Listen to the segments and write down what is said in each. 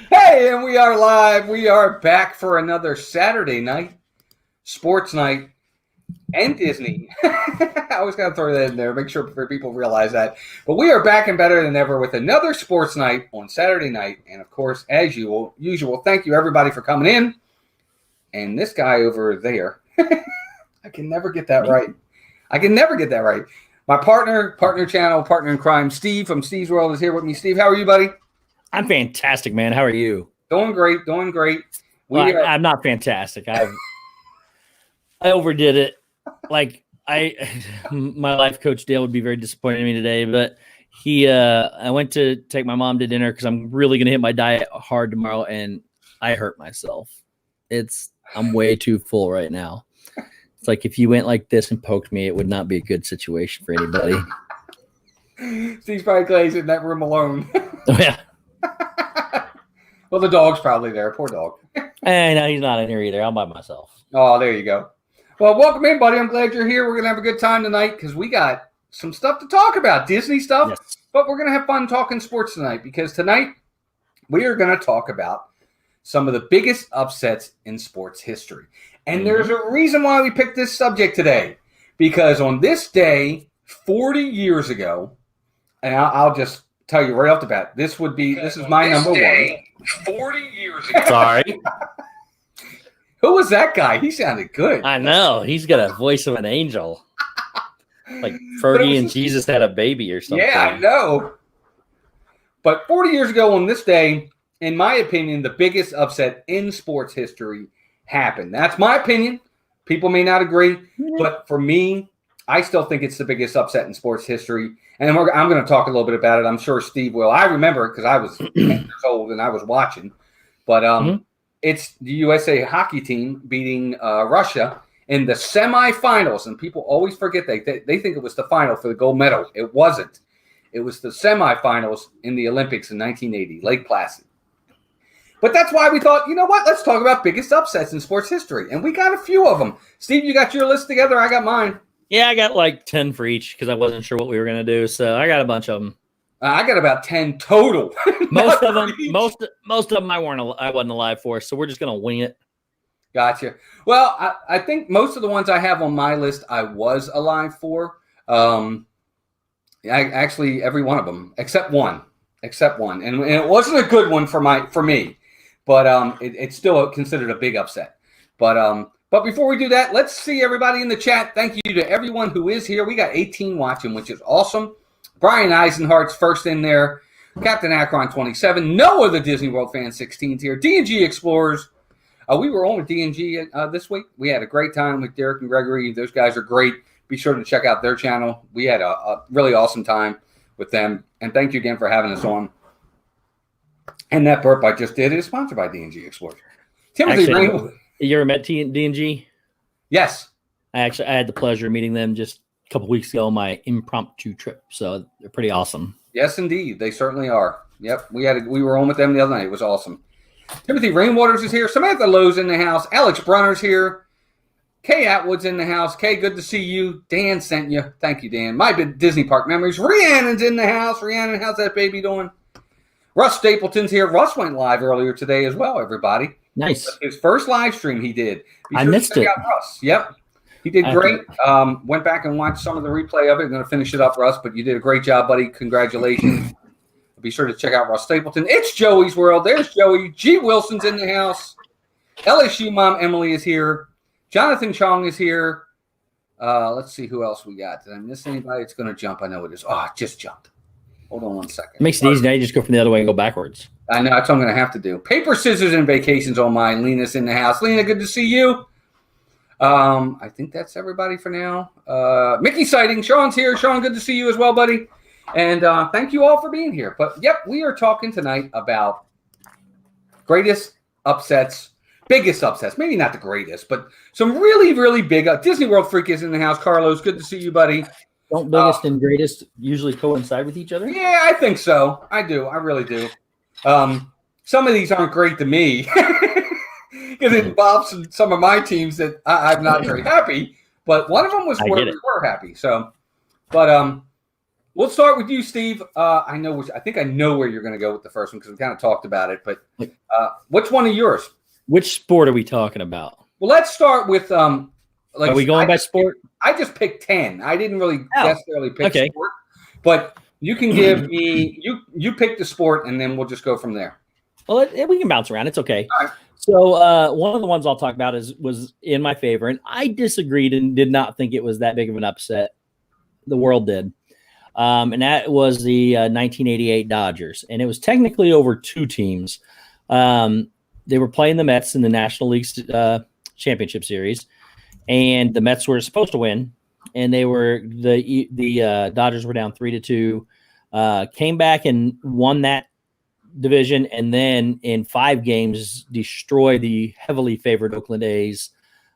Hey, and we are live. We are back for another Saturday night, Sportsnite, and Disney. I always got to throw that in there, make sure people realize that. But we are back and better than ever with another Sports Night on Saturday night. And, of course, as usual, thank you, everybody, for coming in. And this guy over there, I can never get that right. My partner in crime, Steve from Steve's World is here with me. Steve, how are you, buddy? I'm fantastic, man. How are you? Doing great. I'm not fantastic. I overdid it. My life coach Dale would be very disappointed in me today, but I went to take my mom to dinner because I'm really going to hit my diet hard tomorrow, and I hurt myself. I'm way too full right now. It's like if you went like this and poked me, it would not be a good situation for anybody. Steve's probably glad he's in that room alone. Oh, yeah. Well, the dog's probably there. Poor dog. No, he's not in here either. I'm by myself. Oh, there you go. Well, welcome in, buddy. I'm glad you're here. We're going to have a good time tonight because we got some stuff to talk about, Disney stuff. Yes. But we're going to have fun talking sports tonight because tonight we are going to talk about some of the biggest upsets in sports history. And there's a reason why we picked this subject today. Because on this day, 40 years ago, and I'll just tell you right off the bat, this is my number one. 40 years ago. Sorry. Who was that guy? He sounded good. I know. He's got a voice of an angel. Like Fergie and Jesus had a baby or something. Yeah, I know. But 40 years ago on this day, in my opinion, the biggest upset in sports history happened. That's my opinion. People may not agree. But for me, I still think it's the biggest upset in sports history. And I'm going to talk a little bit about it. I'm sure Steve will. I remember because I was 10 years old and I was watching. But it's the USA hockey team beating Russia in the semifinals. And people always forget they think it was the final for the gold medal. It wasn't. It was the semifinals in the Olympics in 1980, Lake Placid. But that's why we thought, you know what? Let's talk about biggest upsets in sports history. And we got a few of them. Steve, you got your list together. I got mine. Yeah, I got like 10 for each because I wasn't sure what we were going to do. So I got a bunch of them. I got about 10 total. Most of them I wasn't alive for, so we're just going to wing it. Gotcha. Well, I think most of the ones I have on my list I was alive for. Actually, every one of them except one, and it wasn't a good one for me, but it's still considered a big upset. But before we do that, let's see everybody in the chat. Thank you to everyone who is here. We got 18 watching, which is awesome. Brian Eisenhart's first in there. Captain Akron 27. Noah the Disney World fan 16's here. D&G Explorers. We were on with D&G this week. We had a great time with Derek and Gregory. Those guys are great. Be sure to check out their channel. We had a really awesome time with them. And thank you again for having us on. And that burp I just did is sponsored by D&G Explorers. Timothy Ring. You ever met D&G? Yes. I had the pleasure of meeting them just a couple weeks ago on my impromptu trip. So they're pretty awesome. Yes, indeed. They certainly are. Yep. We were on with them the other night. It was awesome. Timothy Rainwaters is here. Samantha Lowe's in the house. Alex Brunner's here. Kay Atwood's in the house. Kay, good to see you. Dan sent you. Thank you, Dan. My Disney Park memories. Rhiannon's in the house. Rhiannon, how's that baby doing? Russ Stapleton's here. Russ went live earlier today as well, everybody. Nice. His first live stream he did. I missed it. Russ. Yep. He did great. Went back and watched some of the replay of it. I'm going to finish it up, Russ, but you did a great job, buddy. Congratulations. Be sure to check out Russ Stapleton. It's Joey's World. There's Joey. G. Wilson's in the house. LSU mom Emily is here. Jonathan Chong is here. Let's see who else we got. Did I miss anybody? It's going to jump. I know it is. Oh, it just jumped. Hold on one second. It makes it easy. Now you just go from the other way and go backwards. I know. That's what I'm going to have to do. Paper, scissors, and vacations on mine. Lena's in the house. Lena, good to see you. I think that's everybody for now. Mickey Sighting. Sean's here. Sean, good to see you as well, buddy. And thank you all for being here. But, yep, we are talking tonight about greatest upsets, biggest upsets. Maybe not the greatest, but some really, really big. Disney World Freak is in the house. Carlos, good to see you, buddy. Don't biggest and greatest usually coincide with each other? Yeah, I think so. I do. I really do. Some of these aren't great to me because it involves some of my teams that I'm not very happy. But one of them was where we were happy. So, but We'll start with you, Steve. I think I know where you're going to go with the first one because we kind of talked about it. But which one of yours? Which sport are we talking about? Well, let's start with Are we going by sport? I just picked 10. I didn't really necessarily pick sport, but you can give me you pick the sport, and then we'll just go from there. Well, we can bounce around. It's okay. All right. So one of the ones I'll talk about was in my favor, and I disagreed and did not think it was that big of an upset. The world did. And that was the 1988 Dodgers. And it was technically over two teams. They were playing the Mets in the National League Championship Series, and the Mets were supposed to win. And they were the Dodgers were down 3-2, came back and won that division, and then in 5 games destroyed the heavily favored Oakland A's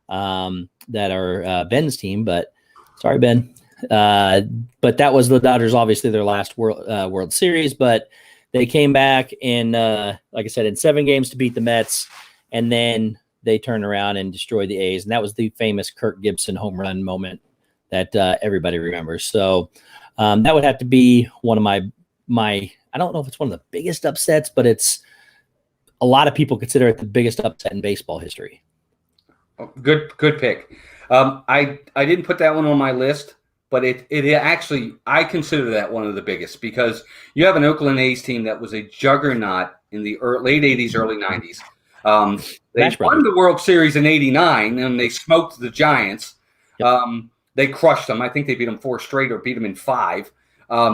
that are Ben's team. But sorry, Ben. But that was the Dodgers, obviously their last World Series, but they came back in, like I said, in 7 games to beat the Mets, and then they turned around and destroyed the A's. And that was the famous Kirk Gibson home run moment that everybody remembers. So that would have to be one of my, I don't know if it's one of the biggest upsets, but it's a lot of people consider it the biggest upset in baseball history. Good pick. I didn't put that one on my list. But it actually, I consider that one of the biggest because you have an Oakland A's team that was a juggernaut in the late 80s, early 90s. They won the World Series in 89, and they smoked the Giants. Yep. They crushed them. I think they beat them 4 straight or beat them in 5.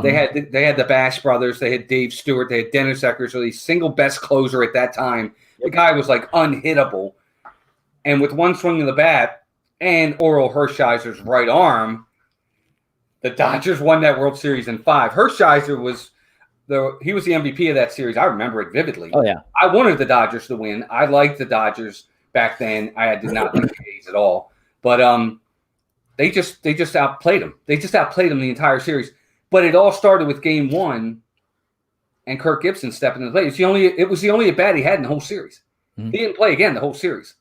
They had the Bash brothers. They had Dave Stewart. They had Dennis Eckersley, single best closer at that time. The guy was like unhittable. And with one swing of the bat and Orel Hershiser's right arm, the Dodgers won that World Series in 5. Hershiser was the MVP of that series. I remember it vividly. Oh yeah, I wanted the Dodgers to win. I liked the Dodgers back then. I did not like the A's at all. But they just outplayed them. They just outplayed them the entire series. But it all started with Game 1 and Kirk Gibson stepping in the plate. It was the only at bat he had in the whole series. Mm-hmm. He didn't play again the whole series.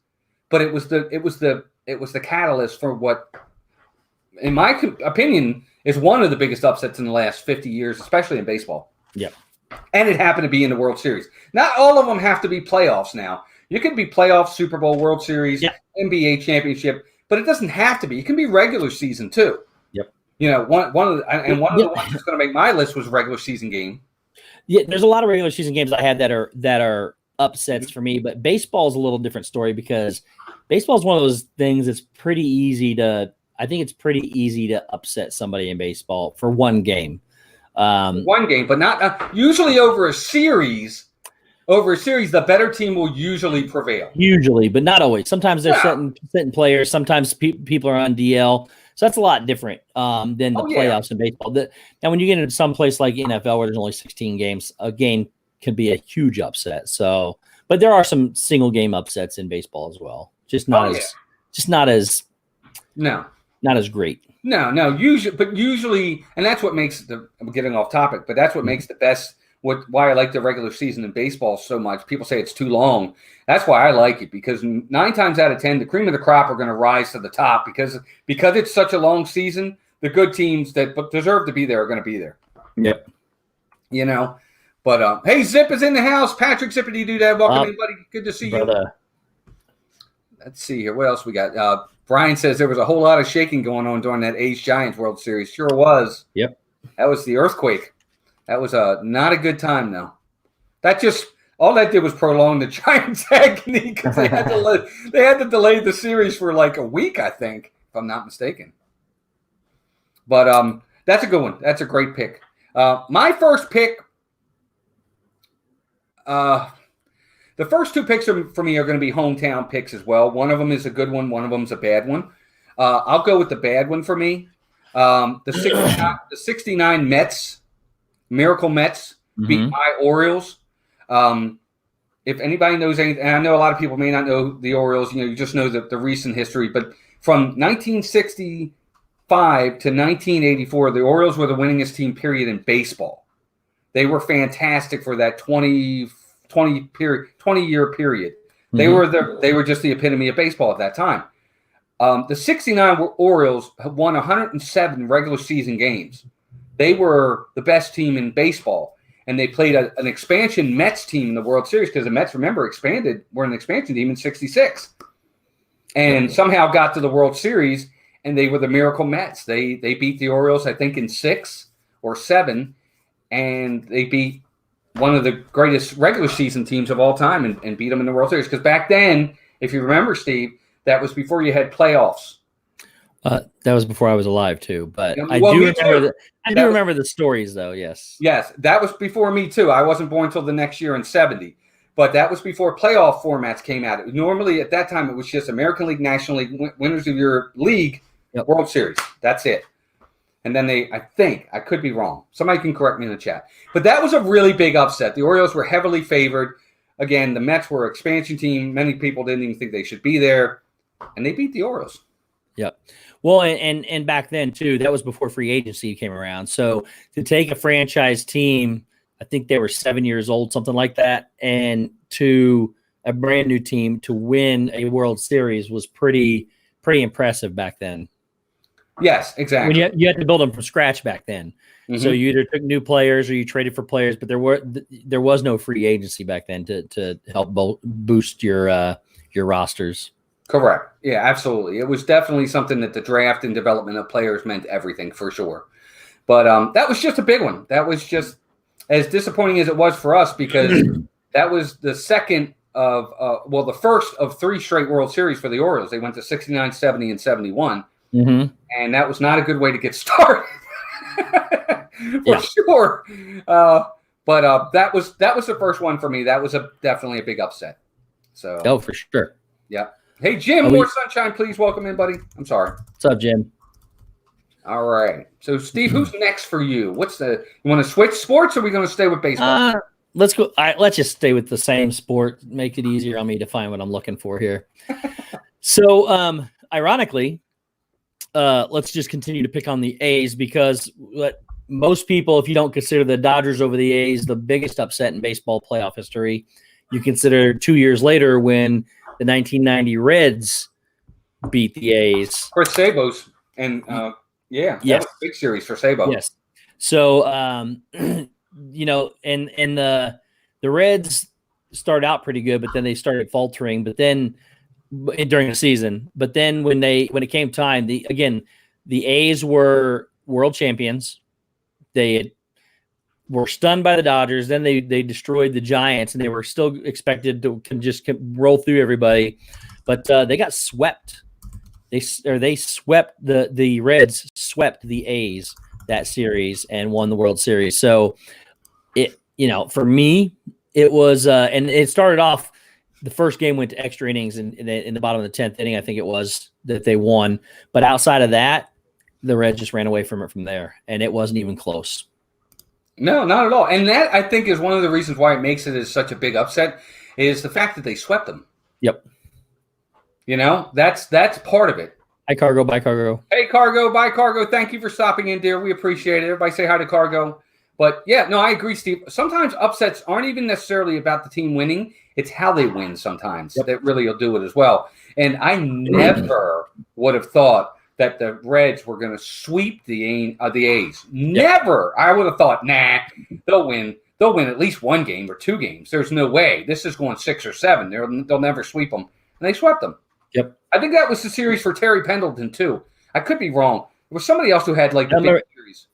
But it was the catalyst for what, in my opinion, is one of the biggest upsets in the last 50 years, especially in baseball. Yep. And it happened to be in the World Series. Not all of them have to be playoffs now. You can be playoffs, Super Bowl, World Series, NBA championship, but it doesn't have to be. It can be regular season too. Yep. You know, one of the ones that's going to make my list was regular season game. Yeah, there's a lot of regular season games I had that are upsets for me, but baseball is a little different story because baseball is one of those things that's pretty easy to. I think it's pretty easy to upset somebody in baseball for one game. One game, but not usually over a series. Over a series, the better team will usually prevail. Usually, but not always. Sometimes they're setting players. Sometimes people are on DL. So that's a lot different than the playoffs in baseball. Now, when you get into some place like NFL where there's only 16 games, a game can be a huge upset. So, but there are some single game upsets in baseball as well. Just not as great. No. Usually, and that's what makes I'm getting off topic, but that's what makes the best. Why I like the regular season in baseball so much. People say it's too long. That's why I like it, because 9 times out of 10, the cream of the crop are going to rise to the top because it's such a long season. The good teams that deserve to be there are going to be there. Yep. You know, but hey, Zip is in the house. Patrick Zippity do that. Welcome, everybody. Good to see you. Let's see here. What else we got? Brian says there was a whole lot of shaking going on during that A's Giants World Series. Sure was. Yep. That was the earthquake. That was not a good time, though. All that did was prolong the Giants' agony because they had to delay the series for like a week, I think, if I'm not mistaken. But that's a good one. That's a great pick. My first pick, the first 2 picks for me are going to be hometown picks as well. One of them is a good one. One of them is a bad one. I'll go with the bad one for me. The 69 Mets. Miracle Mets beat my Orioles. If anybody knows anything, and I know a lot of people may not know the Orioles, you just know the recent history, but from 1965 to 1984, the Orioles were the winningest team, period, in baseball. They were fantastic for that 20-year period. They were just the epitome of baseball at that time. The 69 Orioles won 107 regular season games. they were the best team in baseball. And they played an expansion Mets team in the World Series because the Mets, remember, were an expansion team in 66. And somehow got to the World Series, and they were the Miracle Mets. They beat the Orioles, I think, in 6 or 7, and they beat one of the greatest regular season teams of all time and beat them in the World Series. Because back then, if you remember, Steve, that was before you had playoffs. That was before I was alive too, but Yeah, I well, do me remember too. remember the stories though. Yes. Yes, that was before me too. I wasn't born until the next year in 70, but that was before playoff formats came out. Normally at that time it was just American League, National League, winners of your league, World Series. That's it. And then I could be wrong. Somebody can correct me in the chat. But that was a really big upset. The Orioles were heavily favored. Again, the Mets were an expansion team. Many people didn't even think they should be there, and they beat the Orioles. Yep. Well, and back then too, that was before free agency came around. So to take a franchise team, I think they were 7 years old, something like that, and to a brand new team to win a World Series was pretty impressive back then. Yes, exactly. When you had to build them from scratch back then. Mm-hmm. So you either took new players or you traded for players, but there was no free agency back then to help boost your rosters. Correct. Yeah, absolutely. It was definitely something that the draft and development of players meant everything for sure. But that was just a big one. That was just as disappointing as it was for us because that was the second of the first of 3 straight World Series for the Orioles. They went to 69, 70, and 71. Mm-hmm. And that was not a good way to get started for sure. But that was the first one for me. That was definitely a big upset. So for sure. Yeah. Hey, Jim, more sunshine, please. Welcome in, buddy. I'm sorry. What's up, Jim? All right. So, Steve, who's next for you? You want to switch sports, or are we going to stay with baseball? Let's go. Let's just stay with the same sport. Make it easier on me to find what I'm looking for here. So, ironically, let's just continue to pick on the A's because most people, if you don't consider the Dodgers over the A's the biggest upset in baseball playoff history, you consider 2 years later when the 1990 Reds beat the A's. Chris Sabo's, and that was a big series for Sabo. Yes. So, and the Reds started out pretty good, but then they started faltering. But then during the season, when it came time, the A's were world champions. They were stunned by the Dodgers. Then they destroyed the Giants, and they were still expected to just roll through everybody, but they got swept. The Reds swept the A's that series and won the World Series. So for me, it was, and it started off. The first game went to extra innings in the bottom of the 10th inning. I think it was that they won, but outside of that, the Reds just ran away from it from there, and it wasn't even close. No, not at all. And that, I think, is one of the reasons why it makes it as such a big upset is the fact that they swept them. Yep. That's part of it. Hi, Cargo. Bye, Cargo. Hey, Cargo. Bye, Cargo. Thank you for stopping in, dear. We appreciate it. Everybody say hi to Cargo. But, yeah, no, I agree, Steve. Sometimes upsets aren't even necessarily about the team winning. It's how they win sometimes that really will do it as well. And I never would have thought that the Reds were going to sweep the A's. Never. I would have thought, nah, they'll win. They'll win at least 1 game or 2 games. There's no way. This is going 6 or 7. They'll never sweep them. And they swept them. Yep. I think that was the series for Terry Pendleton, too. I could be wrong. There was somebody else who had, the big series.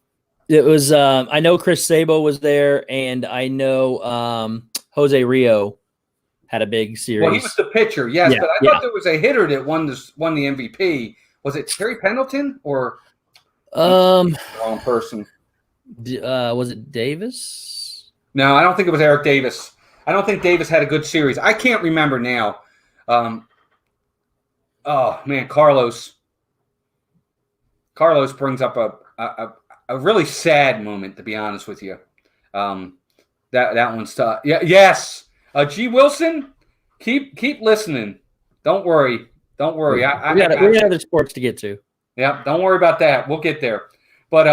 It was I know Chris Sabo was there, and I know Jose Rio had a big series. Well, he was the pitcher, yes. Yeah, but I thought there was a hitter that won the MVP. Was it Terry Pendleton or wrong person? Was it Davis? No, I don't think it was Eric Davis. I don't think Davis had a good series. I can't remember now. Oh man, Carlos brings up a really sad moment, to be honest with you. That one's tough. Yeah, yes. G. Wilson, keep listening. Don't worry. Don't worry. We got other sports to get to. Yeah, don't worry about that. We'll get there. But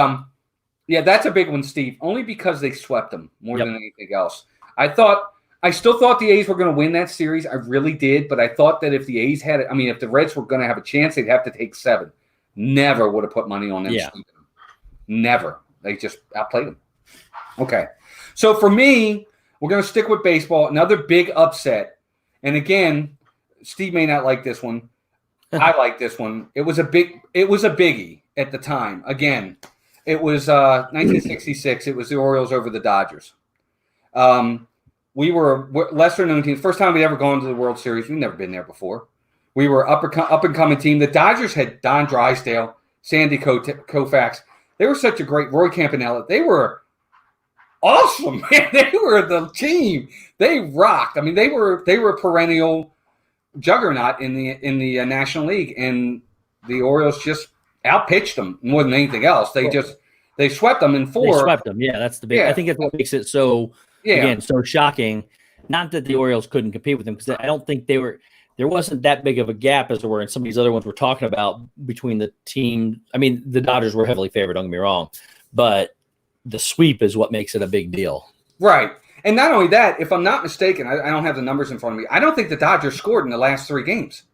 yeah, that's a big one, Steve. Only because they swept them more than anything else. I still thought the A's were going to win that series. I really did. But I thought that if the A's if the Reds were going to have a chance, they'd have to take 7. Never would have put money on them sweeping them. Never. They just outplayed them. Okay. So for me, we're going to stick with baseball. Another big upset. And again, Steve may not like this one. I like this one. It was a biggie at the time. Again, it was 1966. It was the Orioles over the Dodgers. We were a lesser known team. First time we'd ever gone to the World Series. We'd never been there before. We were up and coming team. The Dodgers had Don Drysdale, Sandy Koufax. They were such a great Roy Campanella. They were awesome, man. They were the team. They rocked. I mean, they were a perennial juggernaut in the National League, and the Orioles just outpitched them more than anything else. They swept them in 4. They swept them. Yeah, that's the big. Yeah. I think that's what makes it so so shocking. Not that the Orioles couldn't compete with them, because I don't think there wasn't that big of a gap as there were in some of these other ones we're talking about between the team. I mean, the Dodgers were heavily favored, don't get me wrong, but the sweep is what makes it a big deal. Right. And not only that, if I'm not mistaken, I don't have the numbers in front of me. I don't think the Dodgers scored in the last 3 games.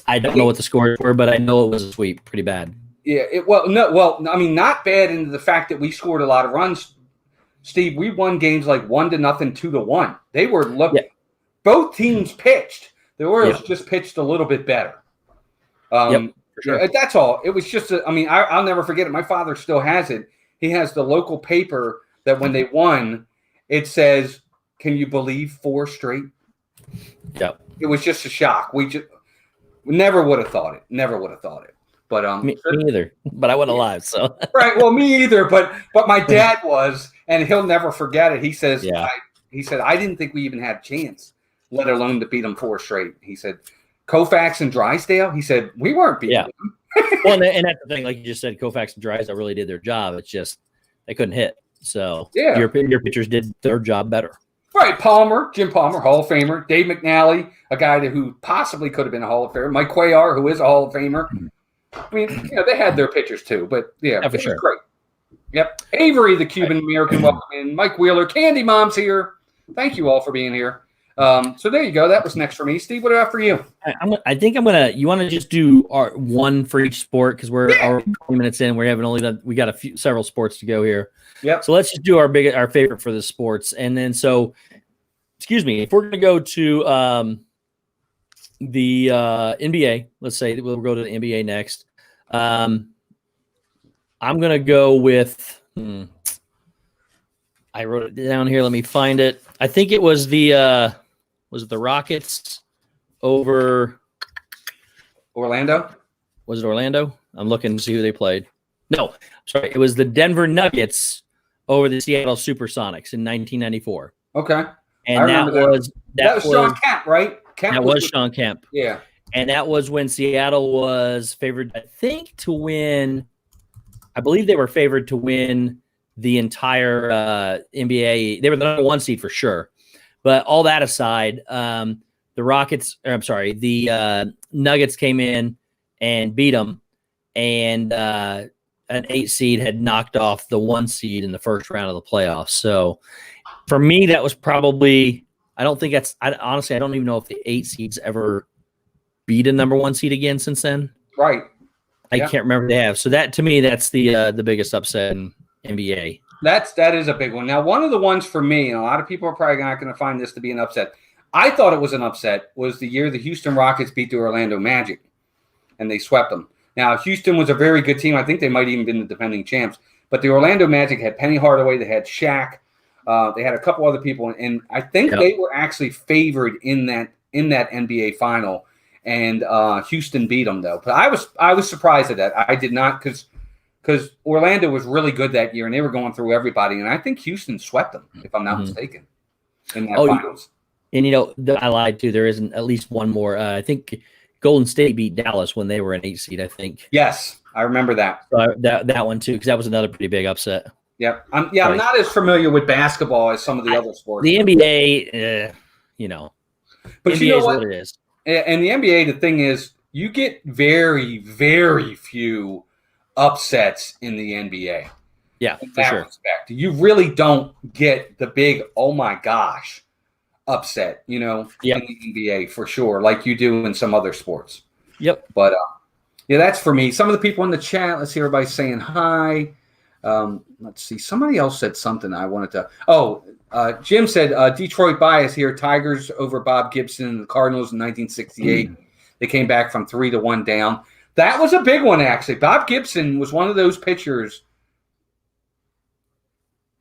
I don't know what the scores were, but I know it was a sweep pretty bad. Yeah. I mean, not bad in the fact that we scored a lot of runs. Steve, we won games like 1-0, 2-1. They were both teams pitched. The Orioles just pitched a little bit better. For sure. That's all. It was just I'll never forget it. My father still has it. He has the local paper that when they won, it says, "Can you believe 4 straight?" Yep. It was just a shock. We never would have thought it. But me either. But I wasn't alive, so right. Well, me either. But my dad was, and he'll never forget it. He says, he said, "I didn't think we even had a chance, let alone to beat them 4 straight." He said, "Koufax and Drysdale." He said, "We weren't beating them." Well, and that's the thing. Like you just said, Koufax and Drysdale really did their job. It's just they couldn't hit. So your pitchers did their job better. Right. Jim Palmer, Hall of Famer. Dave McNally, a guy who possibly could have been a Hall of Famer. Mike Cuellar, who is a Hall of Famer. I mean, they had their pitchers too, but for sure. Great. Yep. Avery, the Cuban American, welcome in. Mike Wheeler, Candy Mom's here. Thank you all for being here. So there you go. That was next for me. Steve, what about for you? I think I'm gonna. You want to just do our one for each sport because we're already 20 minutes in. We haven't we got several sports to go here. Yep. So let's just do our favorite for the sports, and then excuse me, if we're gonna go to the NBA, let's say we'll go to the NBA next. I'm gonna go with. I wrote it down here. Let me find it. I think it was the Rockets over Orlando? Was it Orlando? I'm looking to see who they played. No, sorry. It was the Denver Nuggets over the Seattle Supersonics in 1994. Okay. And that was Sean Kemp, right? That was Sean Kemp. Yeah. And that was when Seattle was favored, I think, to win. I believe they were favored to win the entire NBA. They were the number 1 seed for sure. But all that aside, the Nuggets came in and beat them, and an 8 seed had knocked off the 1 seed in the first round of the playoffs. So for me, that was probably, honestly, I don't even know if the 8 seeds ever beat a number 1 seed again since then. Right. I can't remember if they have. So that, to me, that's the biggest upset in NBA. That is a big one. Now, one of the ones for me, and a lot of people are probably not going to find this to be an upset. I thought it was an upset, was the year the Houston Rockets beat the Orlando Magic, and they swept them. Now, Houston was a very good team. I think they might even been the defending champs. But the Orlando Magic had Penny Hardaway. They had Shaq. They had a couple other people, and I think they were actually favored in that NBA final. And Houston beat them though. But I was surprised at that. I did not, because Orlando was really good that year, and they were going through everybody. And I think Houston swept them, if I'm not mistaken, in that finals. And I lied too. There isn't at least one more. I think Golden State beat Dallas when they were an 8 seed. I think. Yes, I remember that. So that one too, because that was another pretty big upset. Yep. I'm not as familiar with basketball as some of the other sports. The NBA, but NBA you know is what it is. And the NBA, the thing is, you get very, very few upsets in the NBA. Yeah, in for that sure. respect. You really don't get the big, oh my gosh, upset, in the NBA for sure, like you do in some other sports. Yep. But that's for me. Some of the people in the chat, let's see everybody saying hi. Let's see. Somebody else said something I wanted to. Oh, Jim said Detroit bias here. Tigers over Bob Gibson and the Cardinals in 1968. They came back from 3-1 down. That was a big one, actually. Bob Gibson was one of those pitchers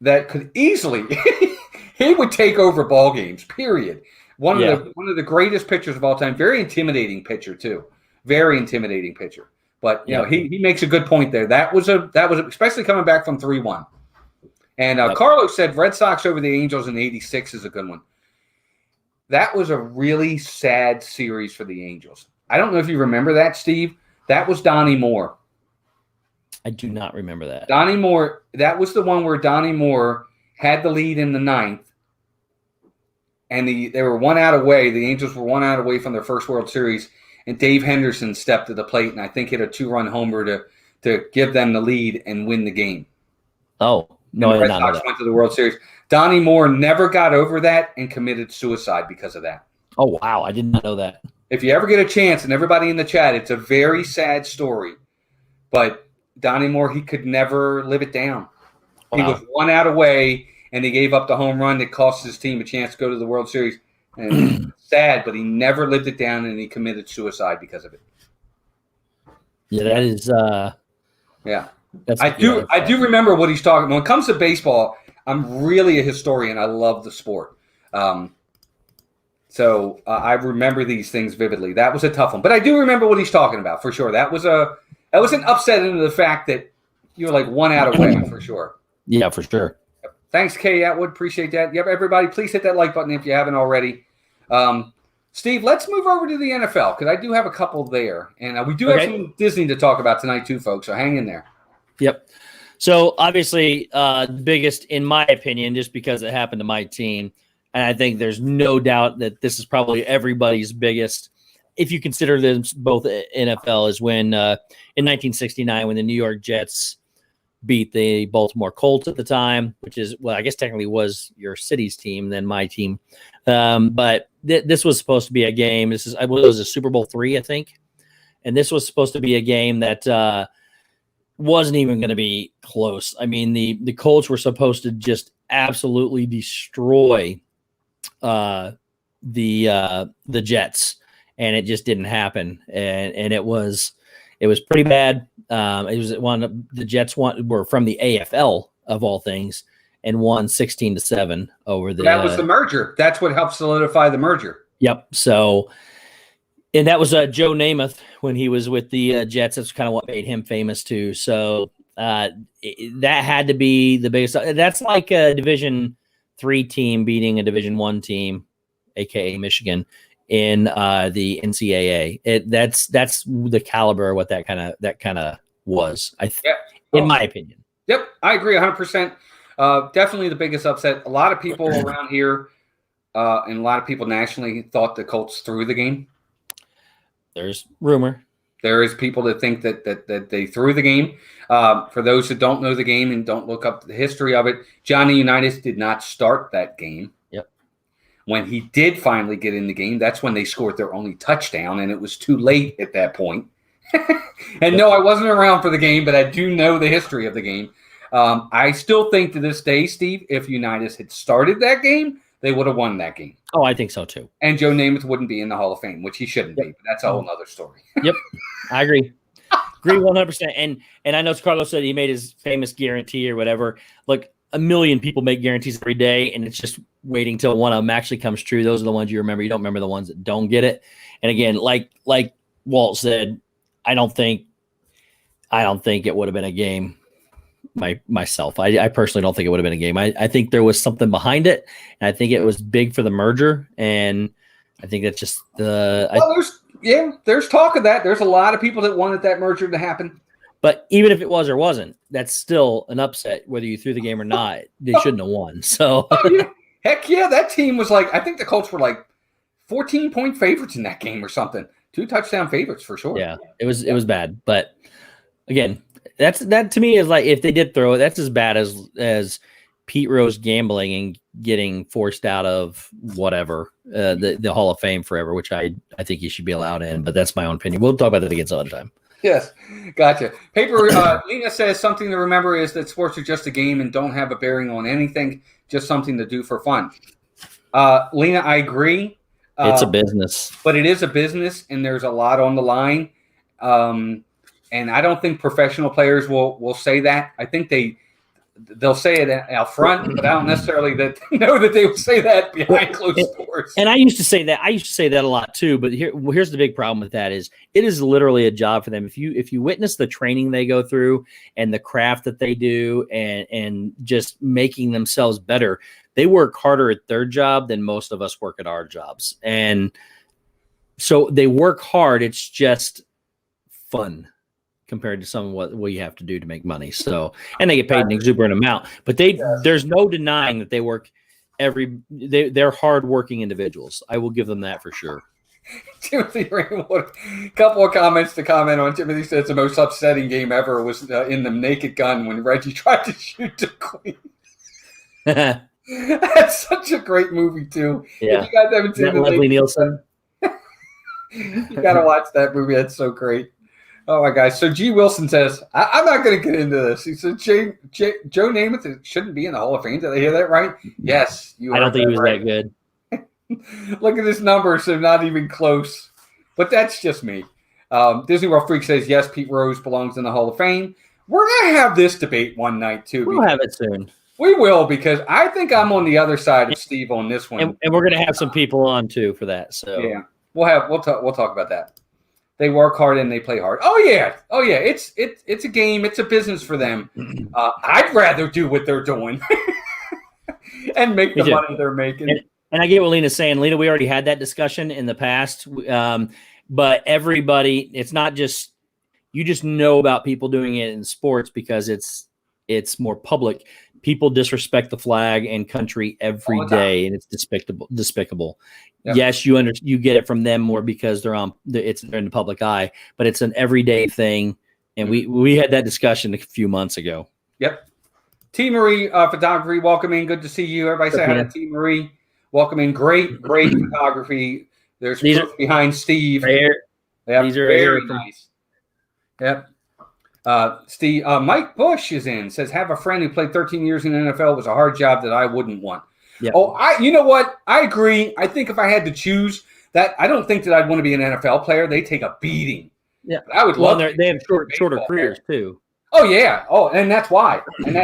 that could easily he would take over ball games. Period. One of the greatest pitchers of all time. Very intimidating pitcher too. Very intimidating pitcher. But you know he makes a good point there. That was especially coming back from 3-1. And Carlos said Red Sox over the Angels in '86 is a good one. That was a really sad series for the Angels. I don't know if you remember that, Steve. That was Donnie Moore. I do not remember that. Donnie Moore, that was the one where Donnie Moore had the lead in the ninth, and they were 1 out away. The Angels were 1 out away from their first World Series, and Dave Henderson stepped to the plate and I think hit a 2-run homer to give them the lead and win the game. Oh, no, the Red Sox went to the World Series. Donnie Moore never got over that and committed suicide because of that. Oh, wow. I did not know that. If you ever get a chance, and everybody in the chat, it's a very sad story. But Donnie Moore, he could never live it down. Wow. He was 1 out away, and he gave up the home run that cost his team a chance to go to the World Series. And sad, but he never lived it down, and he committed suicide because of it. Yeah, that is yeah. I do remember what he's talking about. When it comes to baseball, I'm really a historian. I love the sport. So I remember these things vividly. That was a tough one. But I do remember what he's talking about for sure. That was an upset into the fact that you were like 1 out away for sure. Yeah, for sure. Thanks, Kay Atwood. Appreciate that. Yep, everybody, please hit that like button if you haven't already. Steve, let's move over to the NFL because I do have a couple there. And we do have some Disney to talk about tonight too, folks. So hang in there. Yep. So obviously the biggest, in my opinion, just because it happened to my team, and I think there's no doubt that this is probably everybody's biggest, if you consider them both NFL, is when in 1969 when the New York Jets beat the Baltimore Colts at the time, which is, well, I guess technically was your city's team, then my team. But this was supposed to be a game. This is, it was a Super Bowl III, I think. And this was supposed to be a game that wasn't even going to be close. I mean, the Colts were supposed to just absolutely destroy the Jets, and it just didn't happen. And it was pretty bad. It was one the Jets were from the AFL of all things and won 16-7 over the. That was the merger. That's what helped solidify the merger. Yep. So, and that was Joe Namath when he was with the Jets. That's kind of what made him famous too. So that had to be the biggest. That's like a Division III team beating a Division I team, aka Michigan, in the NCAA. That's the caliber of what that kind of was. In my opinion. Yep, I agree 100%. Definitely the biggest upset. A lot of people around here and a lot of people nationally thought the Colts threw the game. There's rumor. There is people that think that they threw the game. For those who don't know the game and don't look up the history of it, Johnny Unitas did not start that game. Yep. When he did finally get in the game, that's when they scored their only touchdown, and it was too late at that point. And no, I wasn't around for the game, but I do know the history of the game. I still think to this day, Steve, if Unitas had started that game, they would have won that game. Oh, I think so too. And Joe Namath wouldn't be in the Hall of Fame, which he shouldn't be, but that's a whole other story. Yep, I agree. Agree 100%. And I know Carlos said he made his famous guarantee or whatever. Look, a million people make guarantees every day, and it's just waiting till one of them actually comes true. Those are the ones you remember. You don't remember the ones that don't get it. And again, like Walt said, I don't think it would have been a game. Myself, I personally don't think it would have been a game. I think there was something behind it, and I think it was big for the merger. And I think that's just there's talk of that. There's a lot of people that wanted that merger to happen. But even if it was or wasn't, that's still an upset, whether you threw the game or not. They shouldn't have won. So heck yeah, that team was like, I think the Colts were like 14-point favorites in that game or something. 2 touchdown favorites for sure. Yeah, it was bad. But again, that to me is like, if they did throw it, that's as bad as Pete Rose gambling and getting forced out of whatever the Hall of Fame forever, which I think he should be allowed in, but that's my own opinion. We'll talk about that again some other time. Yes, gotcha. Paper. Lena says something to remember is that sports are just a game and don't have a bearing on anything. Just something to do for fun. Lena, I agree. It's a business, but it is a business, and there's a lot on the line. And I don't think professional players will say that. I think they'll say it out front, but I don't necessarily know that they will say that behind closed doors. And I used to say that. I used to say that a lot too. But here's the big problem with that is it is literally a job for them. If you witness the training they go through and the craft that they do and just making themselves better, they work harder at their job than most of us work at our jobs. And so they work hard. It's just fun compared to some of what you have to do to make money. So, and they get paid an exuberant amount, but there's no denying that they work they're hardworking individuals. I will give them that for sure. Timothy Rainwater, a couple of comments to comment on. Timothy says the most upsetting game ever was in the Naked Gun when Reggie tried to shoot the Queen. That's such a great movie too. Yeah. If you guys haven't seen Leslie Nielsen. You got to watch that movie. That's so great. Oh my gosh. So G. Wilson says, I'm not going to get into this. He said, Joe Namath shouldn't be in the Hall of Fame. Did I hear that right? Yes. I don't think he was that good. Look at his numbers. They're not even close. But that's just me. Disney World Freak says, yes, Pete Rose belongs in the Hall of Fame. We're going to have this debate one night too. We'll have it soon. We will, because I think I'm on the other side of Steve on this one. And we're going to have some people on too for that. So yeah, we'll talk about that. They work hard and they play hard. Oh yeah. It's a game. It's a business for them. I'd rather do what they're doing and make the money they're making. And I get what Lena's saying. Lena, we already had that discussion in the past. But everybody, it's not just you just know about people doing it in sports because it's more public. People disrespect the flag and country every day, and it's despicable. Yep. Yes, you get it from them more because they're in the public eye, but it's an everyday thing. And we had that discussion a few months ago. Yep. T. Marie Photography, welcome in. Good to see you. Everybody say hi to T. Marie. Welcome in. Great photography. There's proof behind Steve. Right here. Yep. These are very nice. Yep. Steve, Mike Bush is in, says, have a friend who played 13 years in the NFL. It was a hard job that I wouldn't want. Yep. Oh, you know what? I agree. I think if I had to choose that, I don't think that I'd want to be an NFL player. They take a beating. Yeah. But I would love they have shorter careers too. Oh yeah. Oh, and that's why. Because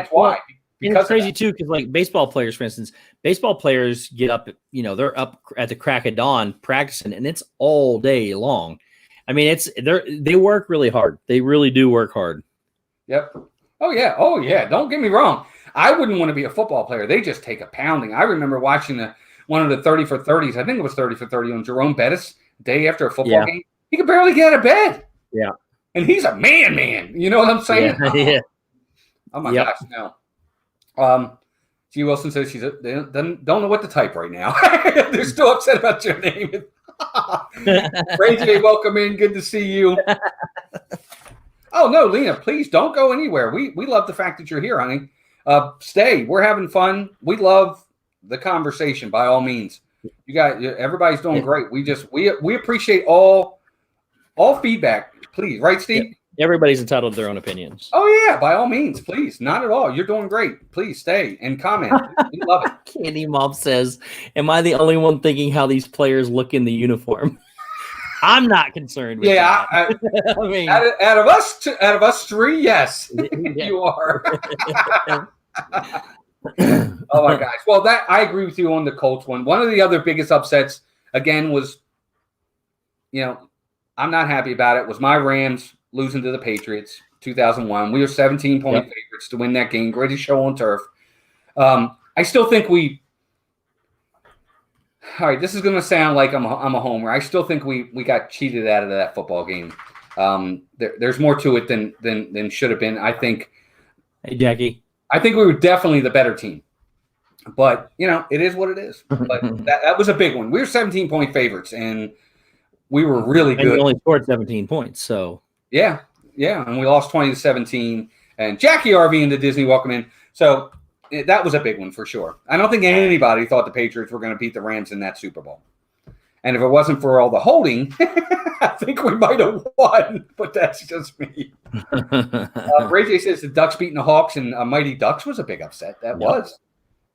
it's crazy too, because like baseball players, for instance, baseball players get up, they're up at the crack of dawn practicing, and it's all day long. I mean, they work really hard. They really do work hard. Yep. Oh yeah. Don't get me wrong. I wouldn't want to be a football player. They just take a pounding. I remember watching one of the 30 for 30s. I think it was 30 for 30 on Jerome Bettis day after a football game. He could barely get out of bed. Yeah. And he's a man. You know what I'm saying? Yeah. Oh my gosh, no. G. Wilson says they don't know what to type right now. They're still upset about your name. Ray J, welcome in. Good to see you. Oh no, Lena, please don't go anywhere. We love the fact that you're here, honey. Stay. We're having fun. We love the conversation by all means. Everybody's doing great. We appreciate all feedback. Please, right, Steve? Yeah. Everybody's entitled to their own opinions. Oh yeah, by all means, please. Not at all. You're doing great. Please stay and comment. We love it. Candy Mom says, "Am I the only one thinking how these players look in the uniform?" I'm not concerned with that. I mean, out of us three, yes, you are. Oh my gosh. Well, I agree with you on the Colts one. One of the other biggest upsets again was, I'm not happy about it. Was my Rams losing to the Patriots 2001. We were 17-point favorites to win that game. Greatest show on turf. I still think all right, this is going to sound like I'm a homer. I still think we got cheated out of that football game. There's more to it than should have been. I think. Hey, Jackie. I think we were definitely the better team. But, it is what it is. But that was a big one. We were 17-point favorites, and we were really good. And we only scored 17 points, so. Yeah, and we lost 20-17. And Jackie RV into Disney, welcome in. So that was a big one for sure. I don't think anybody thought the Patriots were going to beat the Rams in that Super Bowl. And if it wasn't for all the holding, I think we might have won, but that's just me. Ray J says the Ducks beating the Hawks and Mighty Ducks was a big upset. That was.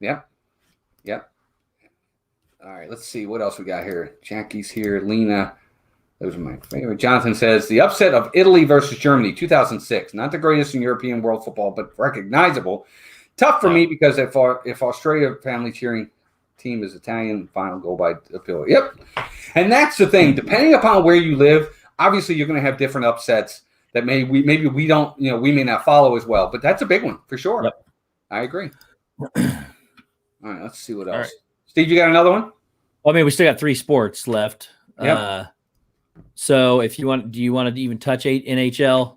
Yep. All right, let's see what else we got here. Jackie's here. Lena. Those are my favorite. Jonathan says the upset of Italy versus Germany, 2006. Not the greatest in European world football, but recognizable. Tough for me because if Australia family cheering team is Italian, final goal by appeal. Yep. And that's the thing. Depending upon where you live, obviously you're going to have different upsets that maybe we don't, we may not follow as well. But that's a big one for sure. Yep. I agree. All right, let's see what else. Right. Steve, you got another one? Well, I mean, we still got 3 sports left. Yep. So if you want, do you want to even touch NHL?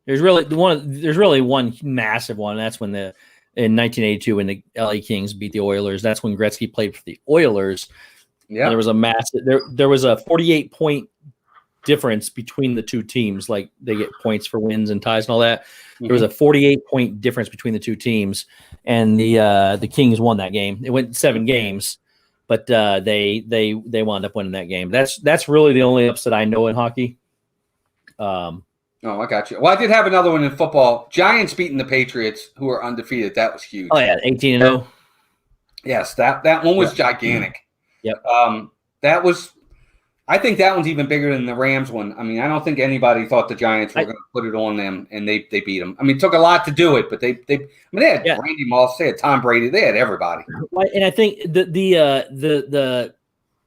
There's really one massive one. That's when in 1982 when the LA Kings beat the Oilers. That's when Gretzky played for the Oilers. Yeah, there was a massive. There was a 48-point difference between the two teams. Like they get points for wins and ties and all that. Mm-hmm. There was a 48-point difference between the two teams, and the Kings won that game. It went 7 games, but they wound up winning that game. That's really the only upset I know in hockey. Oh, I got you. Well, I did have another one in football. Giants beating the Patriots, who are undefeated. That was huge. Oh, yeah, 18-0. Yes, that one was gigantic. Yep. I think that one's even bigger than the Rams one. I mean, I don't think anybody thought the Giants were going to put it on them, and they beat them. I mean, it took a lot to do it, but they had Randy Moss, they had Tom Brady, they had everybody. And I think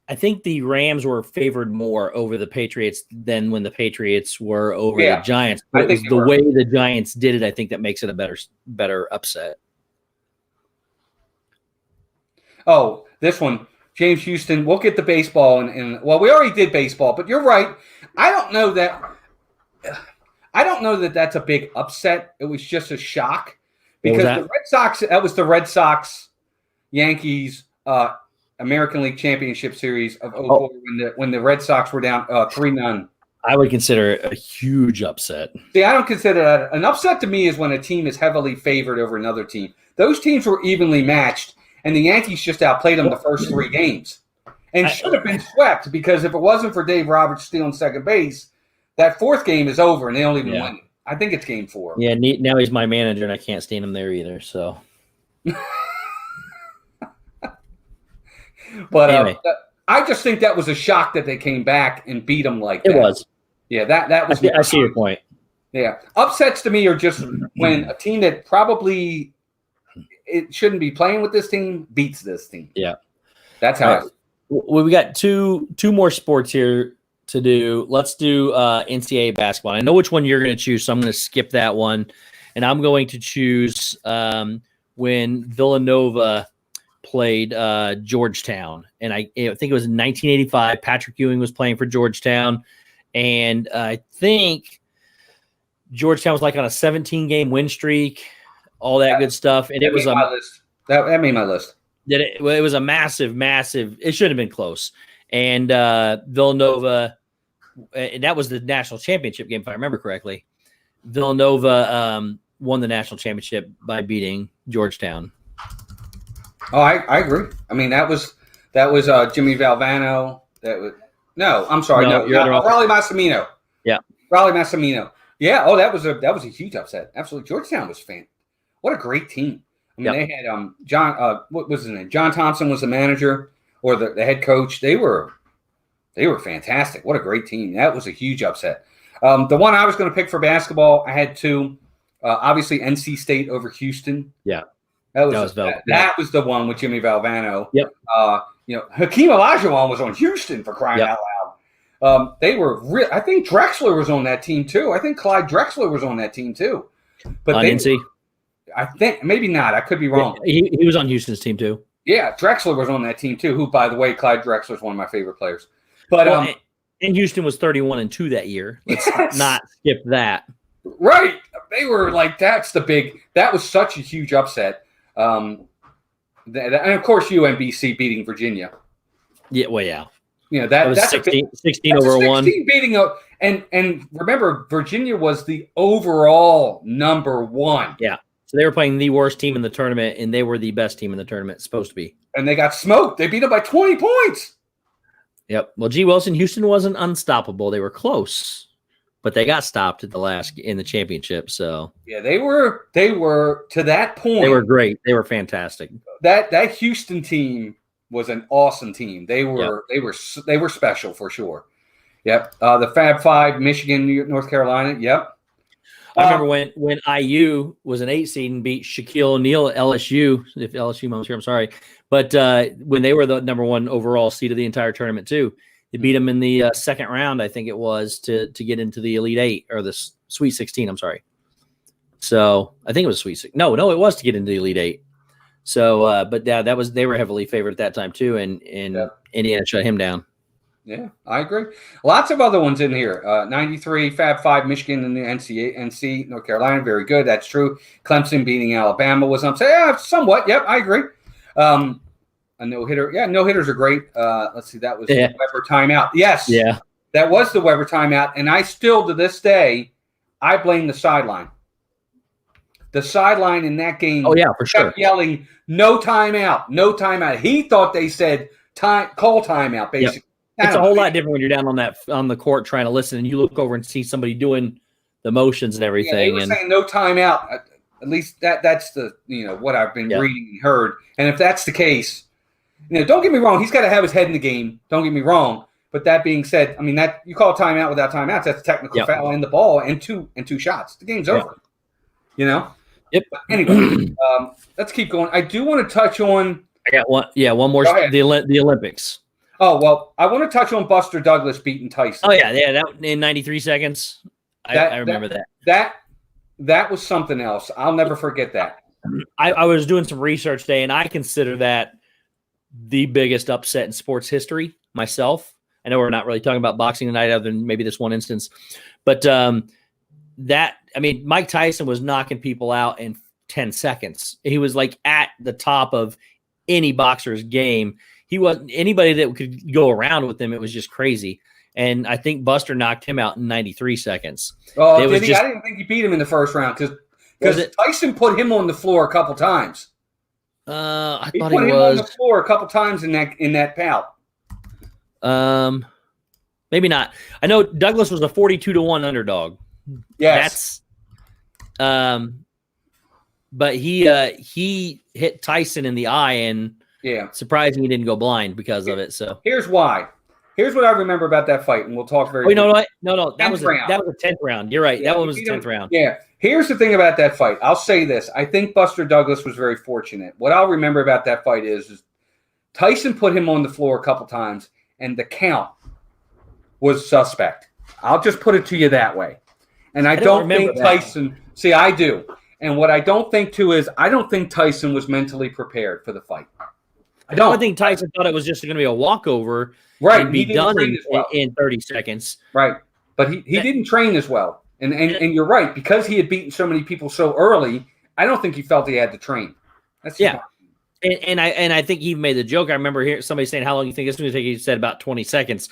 I think the Rams were favored more over the Patriots than when the Patriots were over the Giants. But it was the way the Giants did it, I think, that makes it a better upset. Oh, this one, James Houston. We'll get the baseball, and we already did baseball, but you're right. I don't know that that's a big upset. It was just a shock because the Red Sox. That was the Red Sox, Yankees. American League Championship Series of 2004 when the Red Sox were down 3-0. I would consider it a huge upset. See, I don't consider that. An upset to me is when a team is heavily favored over another team. Those teams were evenly matched, and the Yankees just outplayed them the first 3 games and should have been swept because if it wasn't for Dave Roberts stealing second base, that 4th game is over and they don't even win it. I think it's game 4. Yeah, now he's my manager, and I can't stand him there either, so – But anyway. I just think that was a shock that they came back and beat them like that. It was. Yeah, that was. I see your point. Yeah. Upsets to me are just when a team that probably it shouldn't be playing with this team beats this team. Yeah. That's how we got two more sports here to do. Let's do NCAA basketball. I know which one you're going to choose, so I'm going to skip that one. And I'm going to choose when Villanova played Georgetown, and I think it was in 1985. Patrick Ewing was playing for Georgetown, and I think Georgetown was like on a 17-game win streak, all that good stuff. And it was my list. That made my list. It was a massive. It shouldn't have been close. And Villanova, and that was the national championship game, if I remember correctly. Villanova won the national championship by beating Georgetown. Oh, I agree. I mean, that was Jimmy Valvano. I'm sorry. No, Raleigh Massimino. Yeah. Raleigh Massimino. Yeah. Oh, that was a huge upset. Absolutely. Georgetown was what a great team. I mean, they had John. What was his name? John Thompson was the manager or the head coach. They were fantastic. What a great team. That was a huge upset. The one I was going to pick for basketball, I had 2. Obviously, NC State over Houston. Yeah. That was the one with Jimmy Valvano. Yep. Hakeem Olajuwon was on Houston for crying out loud. They were real. I think Drexler was on that team too. I think Clyde Drexler was on that team too. But NC? I think maybe not. I could be wrong. Yeah, he was on Houston's team too. Yeah, Drexler was on that team too. Who, by the way, Clyde Drexler is one of my favorite players. But and Houston was 31-2 that year. Let's not skip that. Right. They were like that was such a huge upset. And of course UMBC beating Virginia. Yeah, well, yeah. That was that's 16 over 1. Beating and remember Virginia was the overall number 1. Yeah. So they were playing the worst team in the tournament, and they were the best team in the tournament, supposed to be. And they got smoked. They beat them by 20 points. Yep. Well, G. Wilson, Houston wasn't unstoppable. They were close, but they got stopped at the last in the championship. So yeah, they were to that point. They were great. They were fantastic. That Houston team was an awesome team. They were special for sure. Yep. The Fab Five, Michigan, North Carolina. Yep. I remember when IU was an 8 seed and beat Shaquille O'Neal at LSU. If LSU mom's here, I'm sorry. But when they were the number 1 overall seed of the entire tournament too, they beat them in the second round, I think it was, to get into the Elite 8 or the Sweet 16. I'm sorry. So I think it was Sweet 16. No, it was to get into the Elite 8. So, but yeah, they were heavily favored at that time too, and Indiana shut him down. Yeah, I agree. Lots of other ones in here. 93, Fab Five, Michigan, and the NC, North Carolina. Very good. That's true. Clemson beating Alabama was upset. Yeah, somewhat. Yep, I agree. A no-hitter. Yeah, no-hitters are great. Let's see. That was the Weber timeout. Yes. Yeah. That was the Weber timeout. And I still, to this day, I blame the sideline. The sideline in that game. Oh, yeah, for sure. Kept yelling, no timeout, no timeout. He thought they said call timeout, basically. Yep. It's a whole lot different when you're down on the court trying to listen and you look over and see somebody doing the motions and everything. Yeah, they were saying no timeout. At least that's the what I've been reading and heard. And if that's the case, don't get me wrong, he's got to have his head in the game. Don't get me wrong. But that being said, I mean that you call timeout without timeouts, that's a technical foul in the ball and two shots. The game's over. Yep. But anyway, let's keep going. I do want to touch on. I got one. Yeah, one more. The Olympics. Oh, well, I want to touch on Buster Douglas beating Tyson. Oh, yeah, that in 93 seconds. I remember that. That was something else. I'll never forget that. I was doing some research today, and I consider that the biggest upset in sports history myself. I know we're not really talking about boxing tonight other than maybe this one instance. But Mike Tyson was knocking people out in 10 seconds. He was like at the top of any boxer's game. He wasn't anybody that could go around with him. It was just crazy. And I think Buster knocked him out in 93 seconds. Oh, did he? I didn't think he beat him in the first round because Tyson put him on the floor a couple times. I he thought put he him was on the floor a couple times in that bout. Maybe not. I know Douglas was a 42-1 underdog. Yes. But he hit Tyson in the eye and surprising he didn't go blind because of it. So here's why. Here's what I remember about that fight, and we'll talk very. Wait, no, that was a 10th round. You're right. Yeah, that one was the 10th round. Yeah. Here's the thing about that fight. I'll say this. I think Buster Douglas was very fortunate. What I'll remember about that fight is Tyson put him on the floor a couple times, and the count was suspect. I'll just put it to you that way. And I don't think Tyson. See, I do. And what I don't think, too, is I don't think Tyson was mentally prepared for the fight. I don't. I think Tyson thought it was just going to be a walkover and be done in 30 seconds. Right. But he didn't train as well. And you're right. Because he had beaten so many people so early, I don't think he felt he had to train. And I think he made the joke. I remember hearing somebody saying, how long do you think it's going to take? He said about 20 seconds.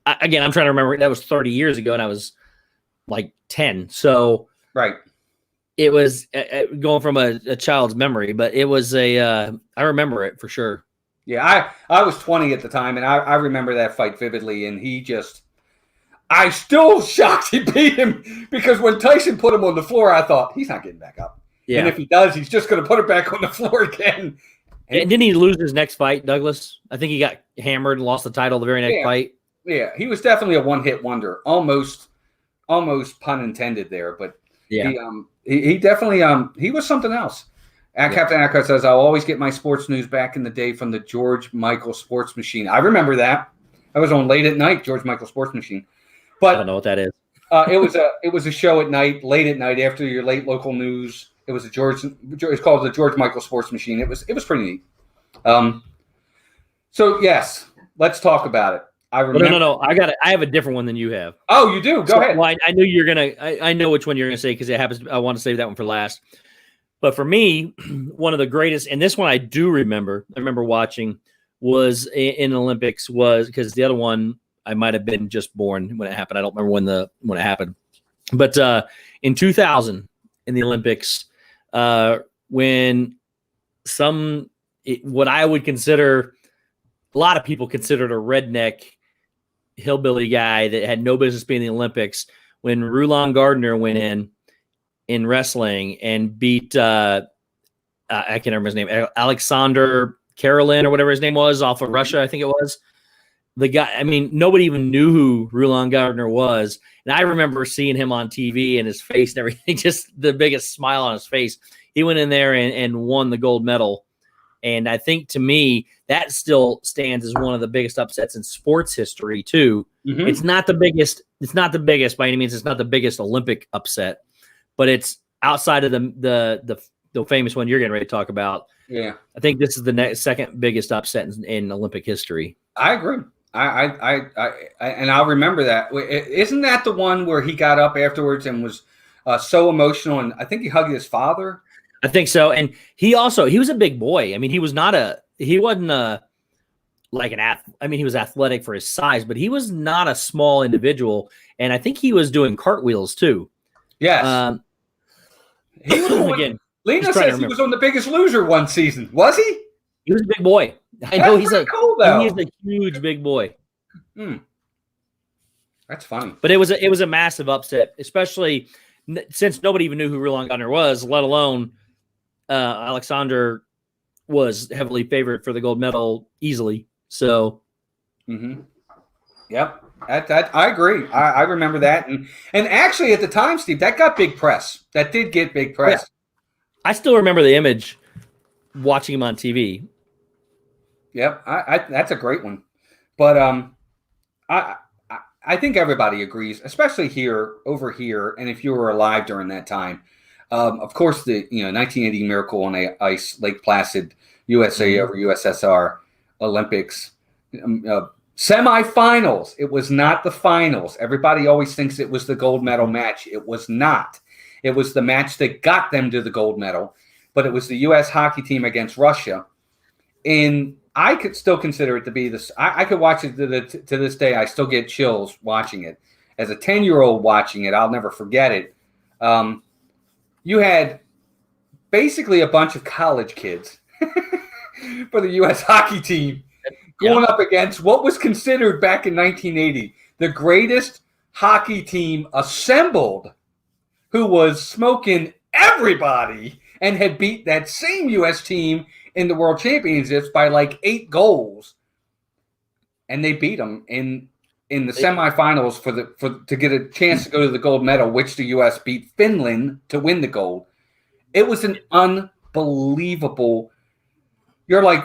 Again, I'm trying to remember. That was 30 years ago, and I was like 10. So right. It was going from a child's memory, but it was I remember it for sure. Yeah, I was 20 at the time, and I remember that fight vividly, and I still shocked he beat him because when Tyson put him on the floor, I thought, he's not getting back up. Yeah. And if he does, he's just going to put it back on the floor again. And didn't he lose his next fight, Douglas? I think he got hammered and lost the title the very next fight. Yeah, he was definitely a one-hit wonder, almost pun intended there, but he definitely he was something else. Captain Acker says, I'll always get my sports news back in the day from the George Michael Sports Machine. I remember that. I was on late at night, George Michael Sports Machine. But I don't know what that is. It was a show at night, late at night after your late local news. It was it's called the George Michael Sports Machine. It was pretty neat. So yes, let's talk about it. I remember. No. I have a different one than you have. Oh, you do? Go ahead. Well, I knew you're gonna. I know which one you're gonna say because it happens. I want to save that one for last. But for me, one of the greatest, and this one I do remember. I remember watching was in the Olympics was because the other one I might have been just born when it happened. I don't remember when it happened. But in 2000 in the Olympics, when what I would consider a lot of people considered a redneck hillbilly guy that had no business being in the Olympics when Rulon Gardner went in wrestling and beat I can't remember his name, Alexander Karelin or whatever his name was, off of Russia, I think it was. The guy, I mean, nobody even knew who Rulon Gardner was. And I remember seeing him on TV and his face and everything, just the biggest smile on his face. He went in there and won the gold medal. And I think, to me, that still stands as one of the biggest upsets in sports history too. Mm-hmm. It's not the biggest by any means. It's not the biggest Olympic upset, but it's outside of the famous one you're getting ready to talk about. Yeah, I think this is the second biggest upset in Olympic history. I agree. I and I'll remember that. Isn't that the one where he got up afterwards and was so emotional, and I think he hugged his father? I think so. And he was a big boy. I mean, he wasn't like an athlete. I mean, he was athletic for his size, but he was not a small individual. And I think he was doing cartwheels too. Yes. He was again. Lena says he was on The Biggest Loser one season. Was he? He was a big boy. I know he's cool, though. He's a huge big boy. That's funny. But it was a massive upset, especially since nobody even knew who Rulon Gardner was, let alone Alexander was heavily favored for the gold medal easily. So, Yep, I agree. I remember that, and actually at the time, Steve, that got big press. That did get big press. Yeah. I still remember the image watching him on TV. Yep, that's a great one. But I think everybody agrees, especially over here, and if you were alive during that time. Of course, the 1980 Miracle on Ice, Lake Placid, USA over USSR Olympics semifinals. It was not the finals. Everybody always thinks it was the gold medal match. It was not. It was the match that got them to the gold medal, but it was the U.S. hockey team against Russia. And I could still consider it to be this. I could watch it to this day. I still get chills watching it. As a 10-year-old watching it, I'll never forget it. You had basically a bunch of college kids for the U.S. hockey team going up against what was considered back in 1980 the greatest hockey team assembled, who was smoking everybody and had beat that same U.S. team in the World Championships by like 8 goals. And they beat them in the semifinals to get a chance to go to the gold medal, which the U.S. beat Finland to win the gold. It was an unbelievable. You're like,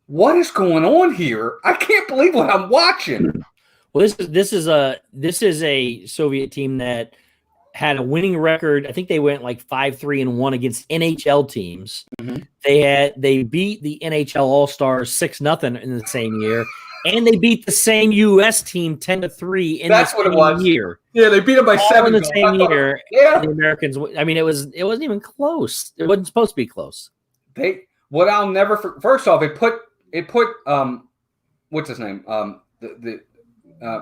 what is going on here? I can't believe what I'm watching. Well, this is a Soviet team that had a winning record. I think they went like 5-3-1 against NHL teams. Mm-hmm. They beat the NHL All-Stars 6-0 in the same year. And they beat the same U.S. team 10-3 in the same year. Yeah, they beat them by 7 in the same year. Yeah, the Americans. I mean, it wasn't even close. It wasn't supposed to be close. What I'll never. First off, it put what's his name?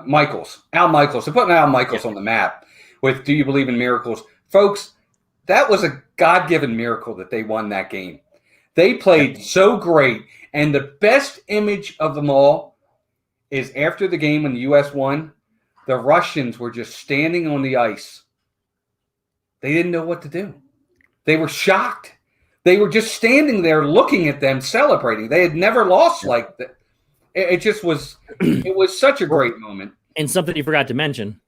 Michaels, Al Michaels. They're putting Al Michaels on the map with "Do You Believe in Miracles," folks? That was a God-given miracle that they won that game. They played so great, and the best image of them all is after the game when the U.S. won, the Russians were just standing on the ice. They didn't know what to do. They were shocked. They were just standing there looking at them, celebrating. They had never lost like that. It just was – it was such a great moment. And something you forgot to mention,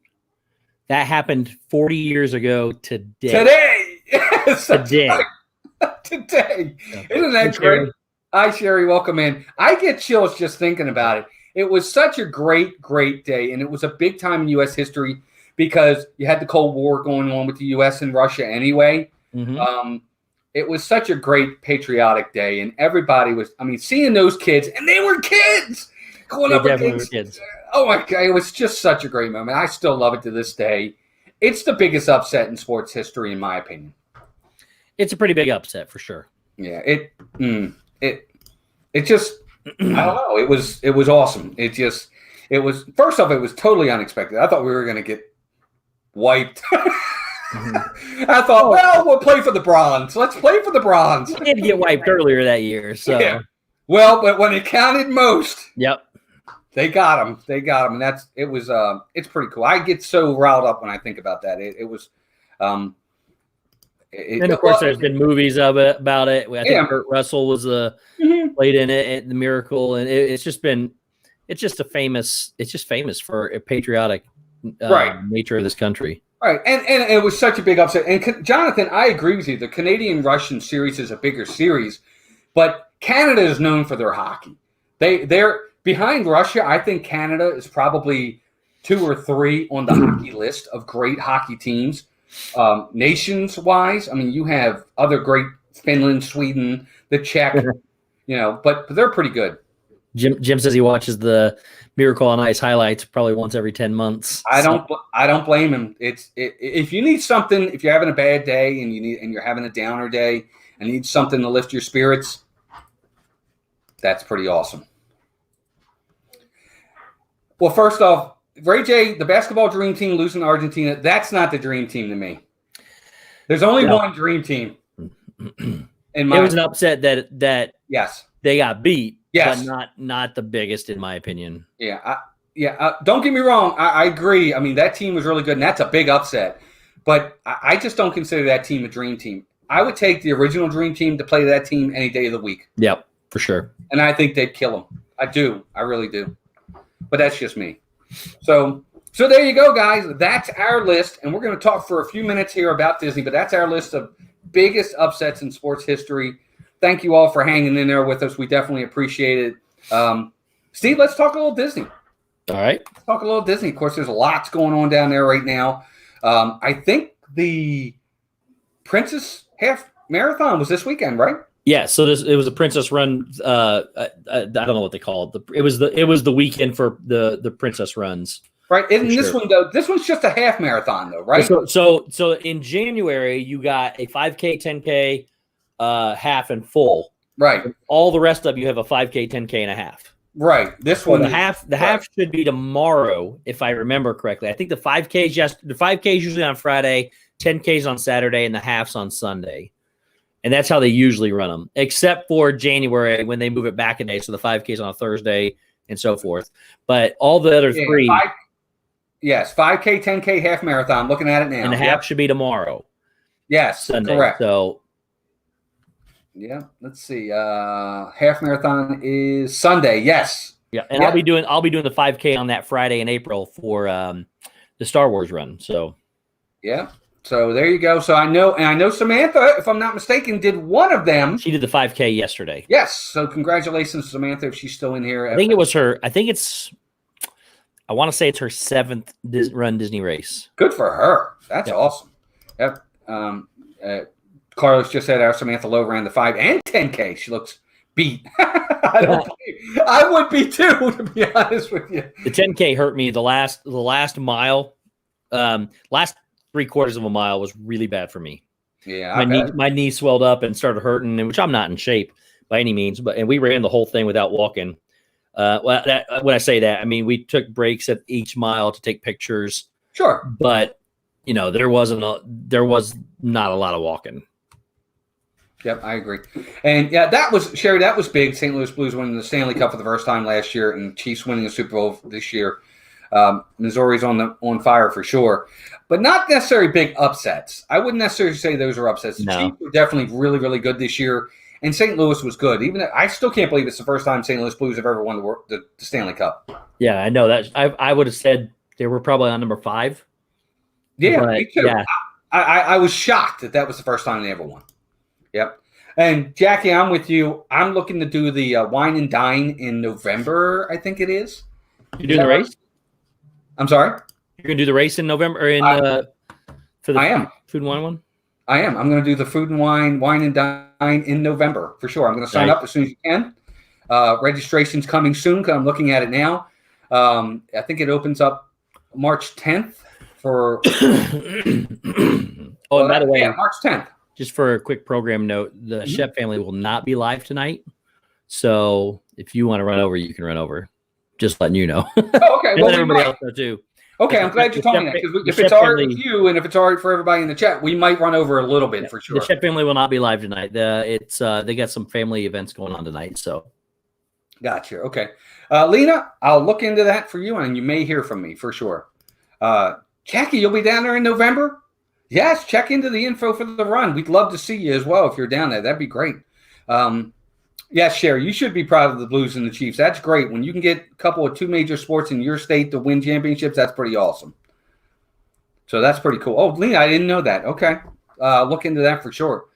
that happened 40 years ago today. Today! Yes, today. Today. Isn't that great? Hi, Sherry. Welcome in. I get chills just thinking about it. It was such a great, great day, and it was a big time in U.S. history because you had the Cold War going on with the U.S. and Russia anyway. Mm-hmm. It was such a great patriotic day, and everybody was, I mean, seeing those kids, and they were kids going up against kids. Oh, my God. It was just such a great moment. I still love it to this day. It's the biggest upset in sports history, in my opinion. It's a pretty big upset for sure. Yeah, it just, I don't know. It was awesome. It was first off, it was totally unexpected. I thought we were going to get wiped. Mm-hmm. I thought, well, we'll play for the bronze. Let's play for the bronze. We did get wiped earlier that year, so. Yeah. Well, but when it counted most. Yep. They got him. They got him, and it's pretty cool. I get so riled up when I think about that. It was. And of course, there's been movies about it. I think Kurt Russell was played in it, The Miracle, and it's just famous for a patriotic nature of this country. Right, and it was such a big upset. And Jonathan, I agree with you. The Canadian-Russian series is a bigger series, but Canada is known for their hockey. They're behind Russia. I think Canada is probably 2 or 3 on the hockey list of great hockey teams. Nations-wise, I mean, you have other great Finland, Sweden, the Czech, but they're pretty good. Jim says he watches the Miracle on Ice highlights probably once every 10 months. I don't blame him. If you need something, if you're having a bad day and you're having a downer day and you need something to lift your spirits, that's pretty awesome. Well, first off, Ray J, the basketball dream team losing to Argentina, that's not the dream team to me. There's only one dream team. It was an upset that yes, they got beat. Yes, but not the biggest in my opinion. Yeah, don't get me wrong. I agree. I mean, that team was really good, and that's a big upset. But I just don't consider that team a dream team. I would take the original dream team to play that team any day of the week. Yep, for sure. And I think they'd kill them. I do. I really do. But that's just me. So there you go, guys. That's our list, and we're going to talk for a few minutes here about Disney. But that's our list of biggest upsets in sports history. Thank you all for hanging in there with us. We definitely appreciate it. Steve, let's talk a little Disney. All right. Let's talk a little Disney. Of course, there's lots going on down there right now. I think the Princess Half Marathon was this weekend, right? Yeah, so it was a Princess Run. I don't know what they call it. It was the weekend for the Princess Runs. Right. And this one, though, this one's just a half marathon, though, right? So in January, you got a 5K, 10K, half and full. Right. All the rest of you have a 5K, 10K, and a half. Right. This one, the half should be tomorrow, if I remember correctly. I think the 5K is usually on Friday, 10K is on Saturday, and the half's on Sunday. And that's how they usually run them, except for January when they move it back a day. So the 5K is on a Thursday and so forth. But all the other three. 5K, 10K, half marathon. Looking at it now. And the half should be tomorrow. Yes, Sunday. Correct. So, yeah, let's see. Half marathon is Sunday. Yes. Yeah, and I'll be doing the 5K on that Friday in April for the Star Wars run. So, yeah. So there you go. So I know Samantha, if I'm not mistaken, did one of them. She did the 5K yesterday. Yes. So congratulations, Samantha, if she's still in here. I want to say it's her 7th run Disney race. Good for her. That's awesome. Yep. Carlos just said our Samantha Lowe ran the 5 and 10K. She looks beat. I would be too, to be honest with you. The 10K hurt me. The last mile, last 3/4 of a mile was really bad for me. Yeah, my knee swelled up and started hurting, which I'm not in shape by any means. And we ran the whole thing without walking. When I say that, I mean we took breaks at each mile to take pictures. Sure, but there was not a lot of walking. Yep, I agree. And yeah, that was big. St. Louis Blues winning the Stanley Cup for the first time last year, and Chiefs winning the Super Bowl this year. Missouri's on fire for sure, but not necessarily big upsets. I wouldn't necessarily say those are upsets. The Chiefs were definitely really, really good this year, and St. Louis was good. Even I still can't believe it's the first time St. Louis Blues have ever won the Stanley Cup. Yeah, I know that. I would have said they were probably on number 5. Yeah, me too. Yeah. I was shocked that was the first time they ever won. Yep. And Jackie, I'm with you. I'm looking to do the Wine and Dine in November, I think it is. You doing the race? I'm sorry? You're going to do the race in November for the I am. Food and Wine one? I am. I'm going to do the Food and Wine and Dine in November for sure. I'm going to sign up as soon as you can. Registration's coming soon because I'm looking at it now. I think it opens up March 10th for. And by the way, March 10th. Just for a quick program note, the Shep family will not be live tonight. So if you want to run over, you can run over. Just letting you know. Oh, okay. Well, everybody else know too. Okay, I'm glad you told me that. Because if it's all right with you and if it's all right for everybody in the chat, we might run over a little bit for sure. The Shep family will not be live tonight. They got some family events going on tonight. So, gotcha. Okay. Lena, I'll look into that for you, and you may hear from me for sure. Jackie, you'll be down there in November? Yes, check into the info for the run. We'd love to see you as well if you're down there. That'd be great. Yes, Sherry, you should be proud of the Blues and the Chiefs. That's great. When you can get a couple of two major sports in your state to win championships, that's pretty awesome. So that's pretty cool. Oh, Lena, I didn't know that. Okay. Look into that for sure.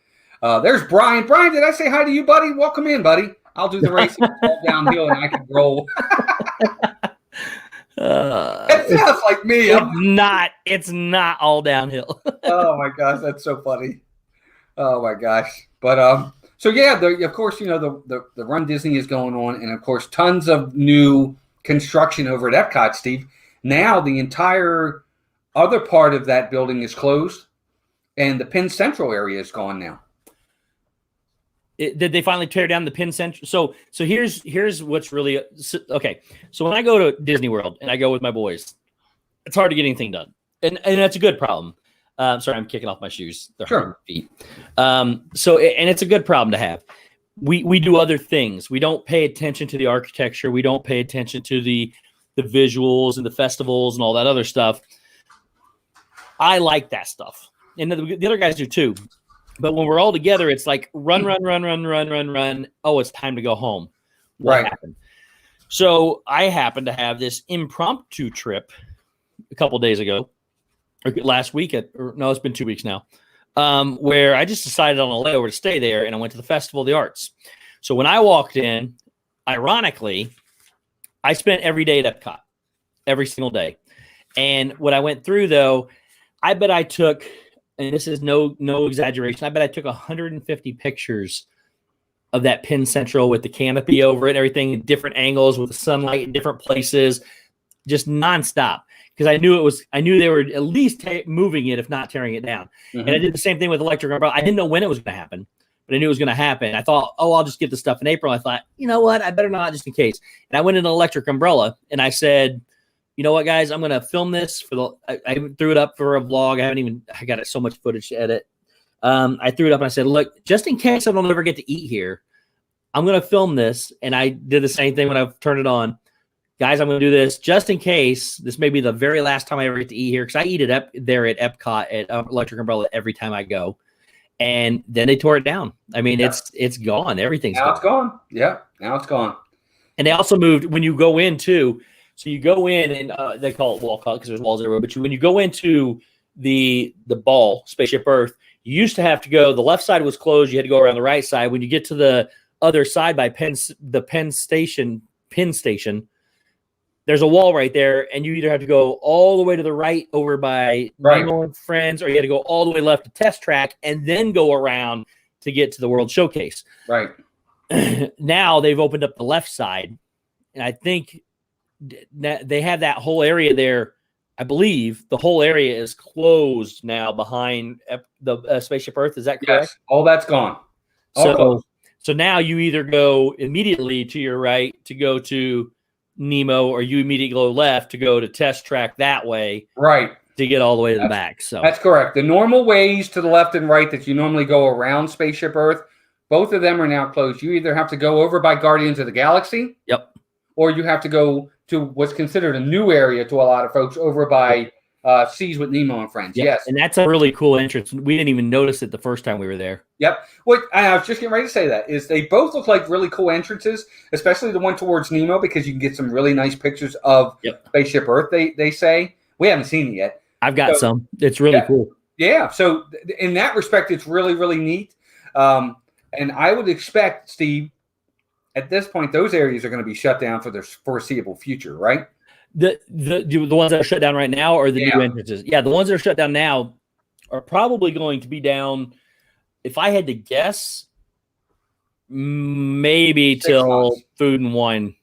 There's Brian. Brian, did I say hi to you, buddy? Welcome in, buddy. I'll do the racing all downhill and I can roll. It sounds like me. It's not all downhill. Oh my gosh, that's so funny. Oh my gosh. But so yeah, of course, the Run Disney is going on, and of course, tons of new construction over at Epcot, Steve. Now the entire other part of that building is closed, and the Penn Central area is gone now. Did they finally tear down the Penn Central? So here's what's really okay. So when I go to Disney World and I go with my boys, it's hard to get anything done, and that's a good problem. Sorry, I'm kicking off my shoes. They're hurting my feet. So it's a good problem to have. We do other things. We don't pay attention to the architecture. We don't pay attention to the visuals and the festivals and all that other stuff. I like that stuff, and the other guys do too. But when we're all together, it's like run. Oh, it's time to go home. What happened? So I happened to have this impromptu trip a couple days ago, or last week. It's been 2 weeks now, where I just decided on a layover to stay there, and I went to the Festival of the Arts. So when I walked in, ironically, I spent every day at Epcot, every single day. And what I went through, though, I bet I took, and this is no exaggeration, I bet I took 150 pictures of that Penn Central with the canopy over it and everything in different angles with the sunlight in different places, just nonstop. Because I knew they were at least moving it, if not tearing it down. Mm-hmm. And I did the same thing with Electric Umbrella. I didn't know when it was going to happen, but I knew it was going to happen. I thought, I'll just get the stuff in April. I thought, you know what? I better not, just in case. And I went into Electric Umbrella and I said, you know what, guys, I'm going to film this I threw it up for a vlog. I got so much footage to edit. I threw it up and I said, look, just in case I don't ever get to eat here, I'm going to film this. And I did the same thing when I turned it on. Guys, I'm going to do this just in case. This may be the very last time I ever get to eat here, because I eat it there at Epcot at Electric Umbrella every time I go. And then they tore it down. I mean, it's gone. Everything's now gone. It's gone. Yeah, now it's gone. And they also moved when you go in too. So you go in and they call it wall cut because there's walls everywhere. But when you go into the ball, Spaceship Earth, you used to have to go. The left side was closed. You had to go around the right side. When you get to the other side by the Penn Station, there's a wall right there, and you either have to go all the way to the right over by Nemo and Friends, or you had to go all the way left to Test Track and then go around to get to the World Showcase. Right. Now they've opened up the left side, and I think they have that whole area there. I believe the whole area is closed now behind the Spaceship Earth. Is that correct? Yes, all that's gone. So now you either go immediately to your right to go to Nemo, or you immediately go left to go to Test Track that way. Right. To get all the way to the back. So that's correct. The normal ways to the left and right that you normally go around Spaceship Earth, both of them are now closed. You either have to go over by Guardians of the Galaxy. Yep. Or you have to go to what's considered a new area to a lot of folks over by Seas with Nemo and Friends. Yep. Yes. And that's a really cool entrance. We didn't even notice it the first time we were there. Yep. What I was just getting ready to say that is they both look like really cool entrances, especially the one towards Nemo, because you can get some really nice pictures of Spaceship Earth, they say. We haven't seen it yet. I've got some. It's really cool. Yeah. So in that respect, it's really, really neat. And I would expect, Steve, at this point, those areas are going to be shut down for the foreseeable future, right? The ones that are shut down right now, or the new entrances? Yeah, the ones that are shut down now are probably going to be down, if I had to guess, maybe 6 till months. Food and Wine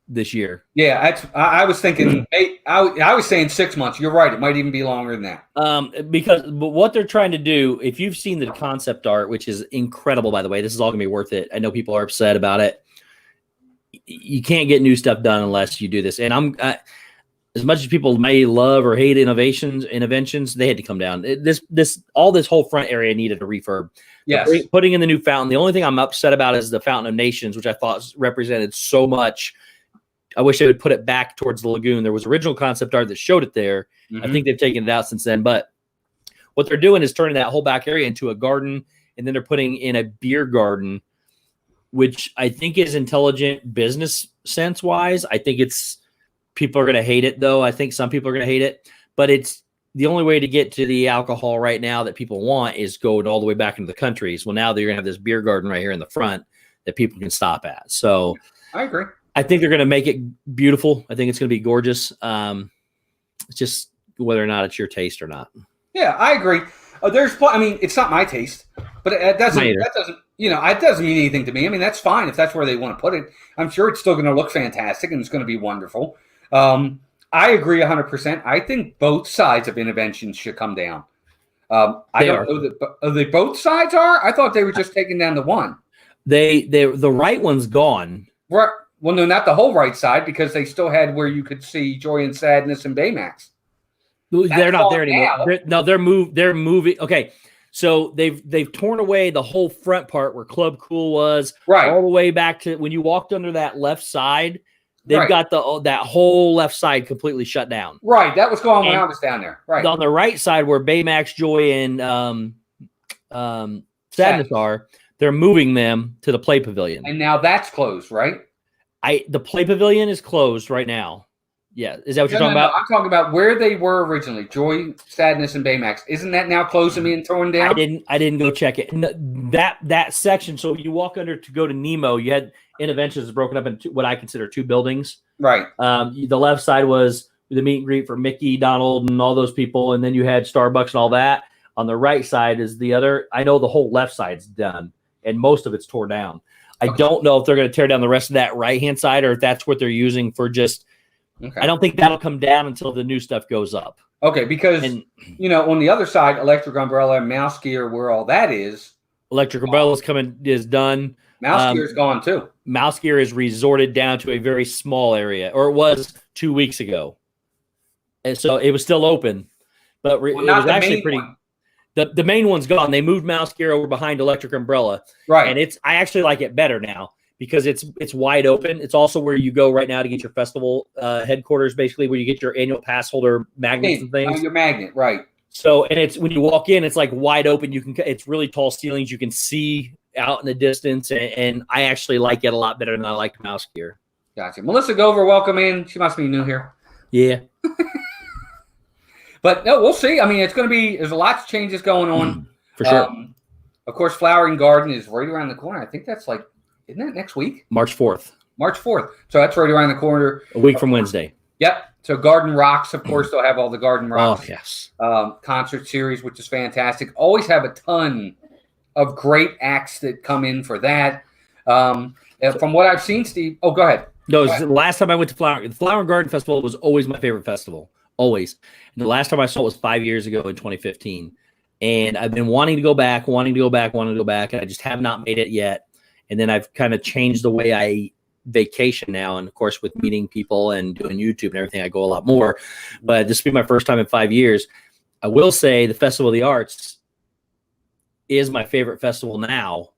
this year. Yeah, I was thinking, I was saying 6 months. You're right. It might even be longer than that. But what they're trying to do, if you've seen the concept art, which is incredible, by the way, this is all going to be worth it. I know people are upset about it. You can't get new stuff done unless you do this. And as much as people may love or hate interventions, they had to come down. This whole front area needed a refurb. Yes. Putting in the new fountain. The only thing I'm upset about is the Fountain of Nations, which I thought represented so much I wish they would put it back towards the lagoon. There was original concept art that showed it there. I think they've taken it out since then. But what they're doing is turning that whole back area into a garden, and then they're putting in a beer garden, which I think is intelligent business sense wise. I think people are going to hate it, though. I think some people are going to hate it, but it's the only way to get to the alcohol right now that people want is going all the way back into the countries. Well, now they're going to have this beer garden right here in the front that people can stop at. So I agree. I think they're going to make it beautiful. I think it's going to be gorgeous. It's just whether or not it's your taste or not. Yeah, I agree. I mean, it's not my taste, but it doesn't mean anything to me. I mean, that's fine if that's where they want to put it. I'm sure it's still going to look fantastic and it's going to be wonderful. I agree 100%. I think both sides of interventions should come down. I don't know that they both sides are. I thought they were just taking down the one. The right one's gone. Right. Well, no, not the whole right side, because they still had where you could see Joy and Sadness and Baymax. They're not there anymore. They're moving. Okay, so they've torn away the whole front part where Club Cool was, right, all the way back to when you walked under that left side. They've got that whole left side completely shut down. Right, that was going on when I was down there. Right, on the right side where Baymax, Joy, and Sadness are, they're moving them to the Play Pavilion, and now that's closed, right? The Play Pavilion is closed right now. Yeah, is that what you're talking about? I'm talking about where they were originally. Joy, Sadness, and Baymax. Isn't that now closed and being torn down? I didn't go check it. That section. So you walk under to go to Nemo. You had interventions broken up into what I consider two buildings. Right. The left side was the meet and greet for Mickey, Donald, and all those people, and then you had Starbucks and all that. On the right side is the other. I know the whole left side's done, and most of it's torn down. I don't know if they're going to tear down the rest of that right-hand side or if that's what they're using for just I don't think that'll come down until the new stuff goes up. Okay, because, on the other side, Electric Umbrella and Mouse Gear, where all that is. Electric Umbrella is done. Mouse Gear is gone, too. Mouse Gear is resorted down to a very small area, or it was 2 weeks ago. And so it was still open, but it was actually pretty – The main one's gone. They moved Mouse Gear over behind Electric Umbrella. Right. And I actually like it better now because it's wide open. It's also where you go right now to get your festival headquarters, basically, where you get your annual pass holder magnets and things. Your magnet, right. So, and it's when you walk in, it's like wide open. It's really tall ceilings. You can see out in the distance. And I actually like it a lot better than I liked Mouse Gear. Gotcha. Melissa Gover, welcome in. She must be new here. Yeah. But no, we'll see. I mean, there's lots of changes going on. For sure. Of course, Flowering Garden is right around the corner. I think that's isn't that next week? March 4th. March 4th. So that's right around the corner. A week from Wednesday. Yep. So Garden Rocks, of course, they'll have all the Garden Rocks. Oh, yes. Concert series, which is fantastic. Always have a ton of great acts that come in for that. From what I've seen, Steve. Oh, go ahead. No, the last time I went to the Flowering Garden Festival was always my favorite festival. Always. And the last time I saw it was 5 years ago in 2015. And I've been wanting to go back, and I just have not made it yet. And then I've kind of changed the way I vacation now. And of course, with meeting people and doing YouTube and everything, I go a lot more. But this will be my first time in 5 years. I will say the Festival of the Arts is my favorite festival now,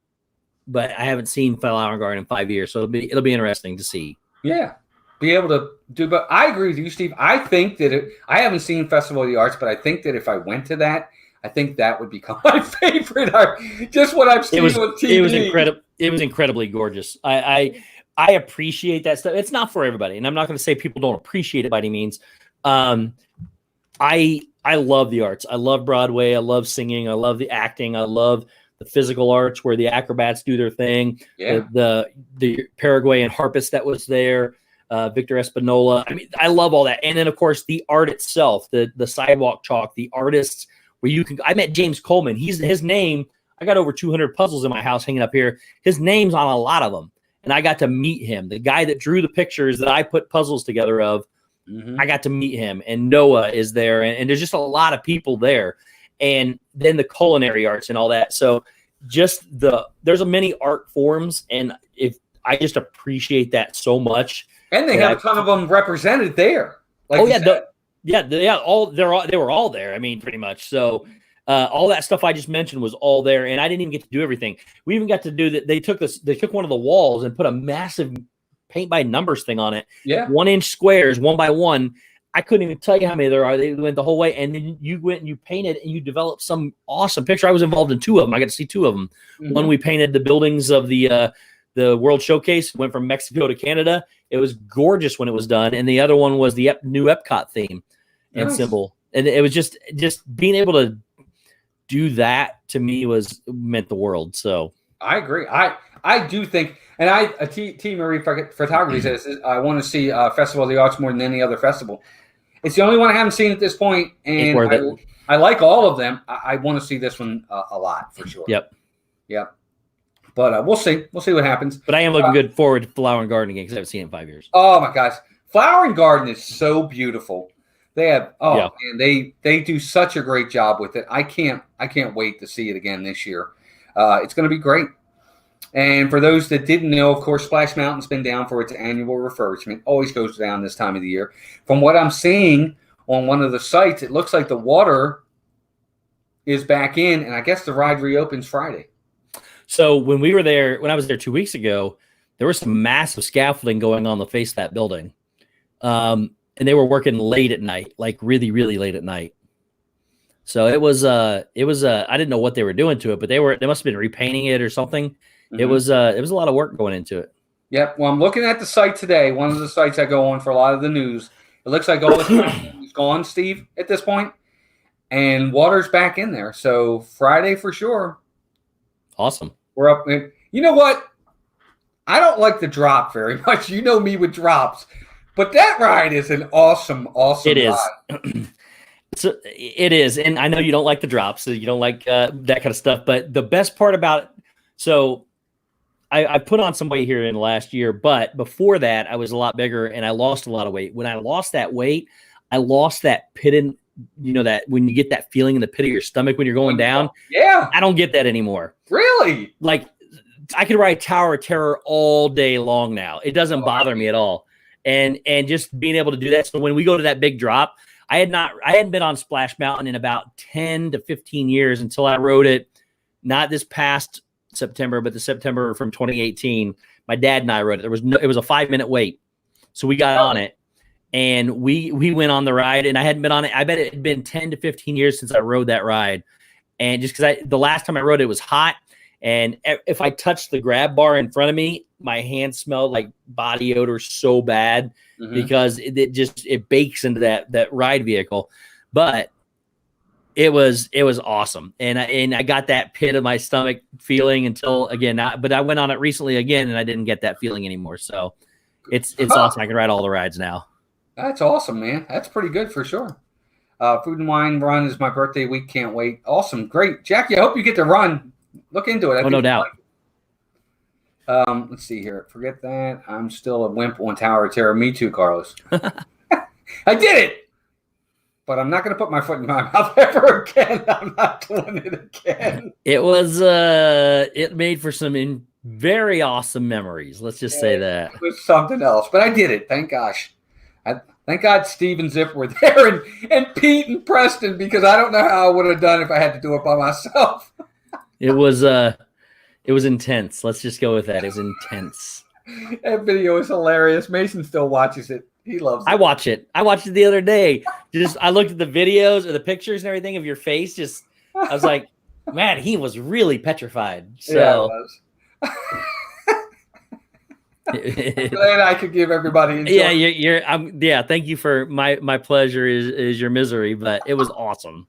but I haven't seen Flowering Garden in 5 years. So it'll be interesting to see. Yeah. Be able to do, but I agree with you, Steve. I think that I haven't seen Festival of the Arts, but I think that if I went to that, I think that would become my favorite art. Just what I've seen on TV. It was incredible. It was incredibly gorgeous. I appreciate that stuff. It's not for everybody, and I'm not going to say people don't appreciate it by any means. I love the arts. I love Broadway. I love singing. I love the acting. I love the physical arts where the acrobats do their thing. Yeah. The Paraguayan harpist that was there. Victor Espinola. I mean, I love all that. And then, of course, the art itself, the sidewalk chalk, the artists where I met James Coleman. His name, I got over 200 puzzles in my house hanging up here. His name's on a lot of them. And I got to meet him. The guy that drew the pictures that I put puzzles together of, I got to meet him. And Noah is there. And there's just a lot of people there. And then the culinary arts and all that. So there's many art forms. And I just appreciate that so much. And they have a ton of them represented there. They were all there. I mean, pretty much. So all that stuff I just mentioned was all there, and I didn't even get to do everything. We even got to do that. They took one of the walls and put a massive paint by numbers thing on it. Yeah. 1-inch squares, 1 by 1. I couldn't even tell you how many there are. They went the whole way, and then you went and you painted and you developed some awesome picture. I was involved in 2 of them. I got to see 2 of them. Mm-hmm. One, we painted the buildings of the World Showcase. Went from Mexico to Canada. It was gorgeous when it was done. And the other one was the new Epcot theme and symbol. And it was just being able to do that to me meant the world. So I agree. I do think, and T. Marie Photography says, I want to see Festival of the Arts more than any other festival. It's the only one I haven't seen at this point, and I like all of them. I want to see this one a lot for sure. Yep. But we'll see. We'll see what happens. But I am looking good forward to Flower and Garden again because I haven't seen it in 5 years. Oh my gosh, Flower and Garden is so beautiful. They have man, they do such a great job with it. I can't wait to see it again this year. It's going to be great. And for those that didn't know, of course, Splash Mountain's been down for its annual refurbishment. Always goes down this time of the year. From what I'm seeing on one of the sites, it looks like the water is back in, and I guess the ride reopens Friday. So when I was there 2 weeks ago, there was some massive scaffolding going on the face of that building. And they were working late at night, like really, really late at night. So it was I didn't know what they were doing to it, but they must have been repainting it or something. Mm-hmm. It was a lot of work going into it. Yep. Well, I'm looking at the site today. One of the sites I go on for a lot of the news. It looks like all the is gone, Steve, at this point, and water's back in there. So Friday for sure. Awesome. We're up. You know what? I don't like the drop very much. You know me with drops, but that ride is an awesome ride. Is. So it is, and I know you don't like the drops, so you don't like that kind of stuff. But the best part about it, so I put on some weight here in the last year, but before that, I was a lot bigger and I lost a lot of weight. When I lost that weight, I lost that pit in, that when you get that feeling in the pit of your stomach when you're going down. Yeah, I don't get that anymore. Really? Like I could ride Tower of Terror all day long now. It doesn't bother me at all, and just being able to do that. So when we go to that big drop. I hadn't been on Splash Mountain in about 10 to 15 years until I rode it, not this past September, but the September from 2018. My dad and I rode it. It was a 5-minute wait. So we got on it and we went on the ride, and I hadn't been on it. I bet it had been 10 to 15 years since I rode that ride. And just because the last time I rode it was hot. And if I touched the grab bar in front of me, my hand smelled like body odor so bad because it bakes into that ride vehicle. But it was awesome, and I got that pit of my stomach feeling until again. But I went on it recently again, and I didn't get that feeling anymore. So it's awesome. I can ride all the rides now. That's awesome, man. That's pretty good for sure. Food and Wine run is my birthday week. Can't wait. Awesome, great, Jackie. I hope you get to run. Look into it. No doubt. Let's see here. Forget that. I'm still a wimp on Tower of Terror. Me too, Carlos. I did it, but I'm not going to put my foot in my mouth ever again. I'm not doing it again. It was it made for some very awesome memories. Let's just say that. It was something else, but I did it. Thank gosh. Thank God Steve and Zip were there and Pete and Preston, because I don't know how I would have done if I had to do it by myself. It was intense. Let's just go with that. It was intense. That video is hilarious. Mason still watches it. He loves it. I watch it. I watched it the other day. I looked at the videos or the pictures and everything of your face. I was like, man, he was really petrified. So yeah, it was. Glad I could give everybody enjoyment. Yeah, thank you for my pleasure is your misery, but it was awesome.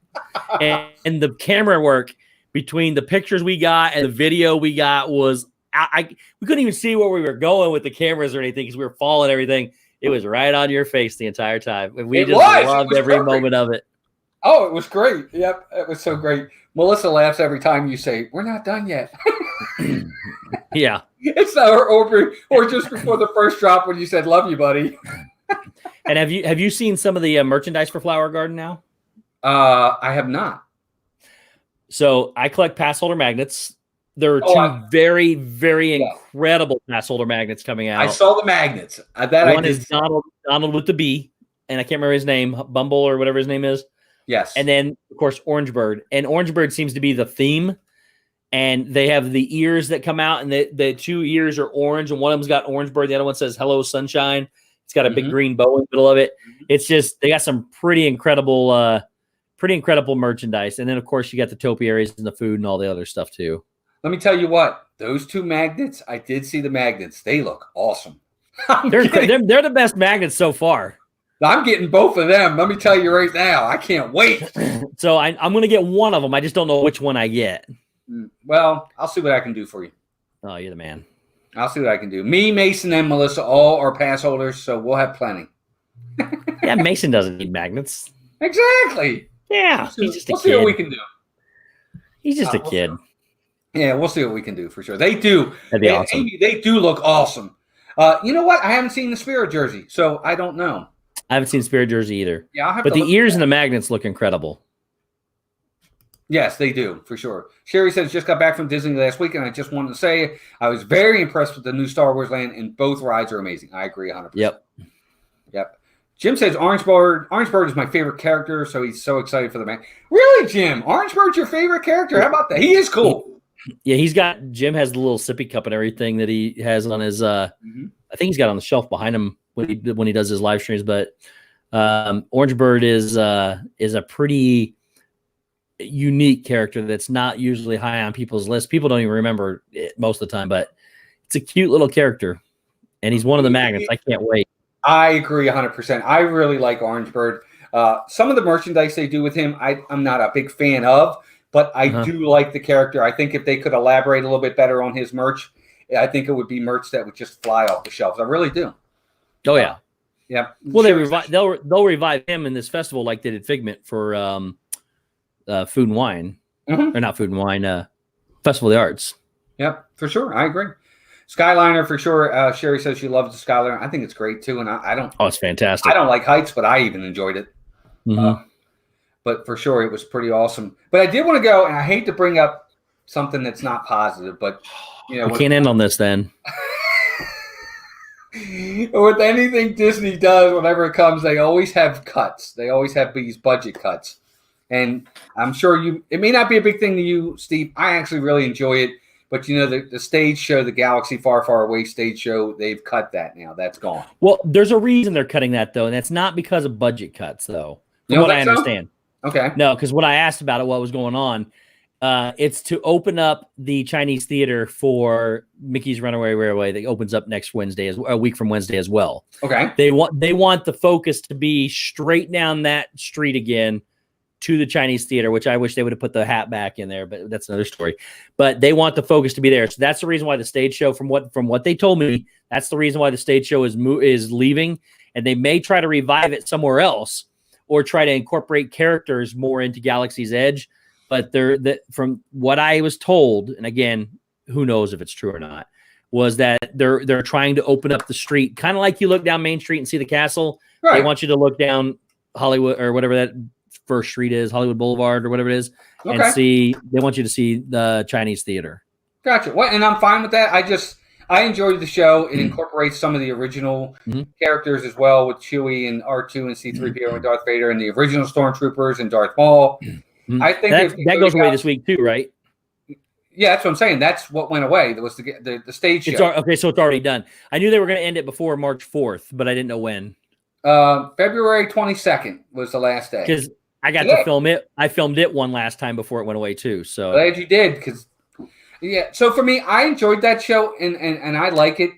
and the camera work between the pictures we got and the video we got was we couldn't even see where we were going with the cameras or anything because we were falling everything. It was right on your face the entire time. And we loved every moment of it. Oh, it was great. Yep, it was so great. Melissa laughs every time you say, "We're not done yet." Yeah. It's or just before the first drop when you said, "Love you, buddy." And have you seen some of the merchandise for Flower Garden now? I have not. So I collect pass holder magnets. There are two very, very incredible pass holder magnets coming out. I saw the magnets. One is Donald with the B, and I can't remember his name, Bumble or whatever his name is. Yes. And then, of course, Orange Bird. And Orange Bird seems to be the theme. and they have the ears that come out, and the two ears are orange, and one of them's got orange bird. The other one says "Hello Sunshine." It's got a big green bow in the middle of it. It's just they got some pretty incredible merchandise, and then of course you got the topiaries and the food and all the other stuff too. Let me tell you what, those two magnets, I did see the magnets. They look awesome. They're the best magnets so far. I'm getting both of them. Let me tell you right now. I can't wait. So I'm going to get one of them. I just don't know which one I get. Well, I'll see what I can do for you. Oh, you're the man. I'll see what I can do. Me, Mason, and Melissa all are pass holders, so we'll have plenty. Yeah, Mason doesn't need magnets. Exactly. Yeah, he's just a kid. We'll see what we can do. He's just a kid. Yeah, we'll see what we can do for sure. They do. That'd be awesome. Amy, they do look awesome. You know what? I haven't seen the Spirit jersey, so I don't know. I haven't seen Spirit jersey either. Yeah, I'll have but to the ears and the magnets look incredible. Yes, they do, for sure. Sherry says, just got back from Disney last week, and I just wanted to say I was very impressed with the new Star Wars land, and both rides are amazing. I agree 100%. Yep. Jim says, Orange Bird is my favorite character, so he's so excited for the man. Really, Jim? Orange Bird's your favorite character? How about that? He is cool. Yeah, Jim has the little sippy cup and everything that he has on his, I think he's got on the shelf behind him when he does his live streams, but Orange Bird is a pretty unique character that's not usually high on people's list. People don't even remember it most of the time, but it's a cute little character, and he's one of the magnets. I can't wait. I agree 100%. I really like Orange Bird. Some of the merchandise they do with him, I'm not a big fan of, but I do like the character. I think if they could elaborate a little bit better on his merch, I think it would be merch that would just fly off the shelves. I really do. Oh yeah. Yeah. Well, they'll revive him in this festival like they did Figment for Food and Wine, or not Food and Wine, Festival of the Arts. Yep, for sure. I agree. Skyliner for sure. Sherry says she loves the Skyliner. I think it's great too, and I don't. Oh, it's fantastic. I don't like heights, but I even enjoyed it. But for sure, it was pretty awesome. But I did want to go, and I hate to bring up something that's not positive, but we can't end on this then. With anything Disney does, whenever it comes, they always have cuts. They always have these budget cuts. And I'm sure it may not be a big thing to you, Steve. I actually really enjoy it. But, the stage show, the Galaxy Far, Far Away stage show, they've cut that now. That's gone. Well, there's a reason they're cutting that, though. And that's not because of budget cuts, though, from what I understand. Okay. No, because when I asked about it, what was going on, it's to open up the Chinese theater for Mickey's Runaway Railway that opens up next Wednesday, a week from Wednesday as well. Okay. They want the focus to be straight down that street again to the Chinese theater, which I wish they would have put the hat back in there, but that's another story. But they want the focus to be there. So that's the reason why the stage show, from what they told me, that's the reason why the stage show is leaving, and they may try to revive it somewhere else or try to incorporate characters more into Galaxy's Edge. But from what I was told, and again, who knows if it's true or not, was that they're trying to open up the street, kind of like you look down Main Street and see the castle. Right. They want you to look down Hollywood or whatever that first street is, Hollywood Boulevard or whatever it is, and they want you to see the Chinese theater. Gotcha. Well, and I'm fine with that. I enjoyed the show. It incorporates some of the original characters as well, with Chewie and R2 and C-3PO and Darth Vader and the original Stormtroopers and Darth Maul. I think that goes away this week too, right? Yeah, that's what I'm saying. That's what went away. That was the stage show. Okay, so it's already done. I knew they were going to end it before March 4th, but I didn't know when. February 22nd was the last day. Because I got to film it. I filmed it one last time before it went away too. So glad you did, because So for me, I enjoyed that show and I like it.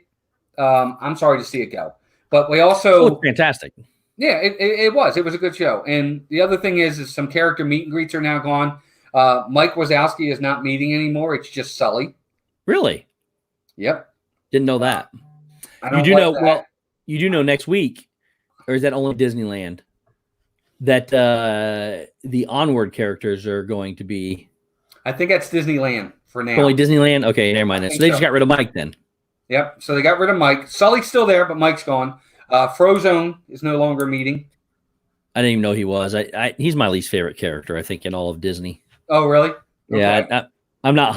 I'm sorry to see it go, but we also fantastic. Yeah, it was. It was a good show. And the other thing is some character meet and greets are now gone. Mike Wazowski is not meeting anymore. It's just Sully. Really? Yep. Didn't know that. You do know next week, or is that only Disneyland, that the Onward characters are going to be? I think that's Disneyland for now. Only Disneyland? Okay, never mind. So they just got rid of Mike then. Yep. So they got rid of Mike. Sully's still there, but Mike's gone. Frozone is no longer meeting. I didn't even know he was. He's my least favorite character, I think, in all of Disney. Oh, really? Okay. Yeah, I'm not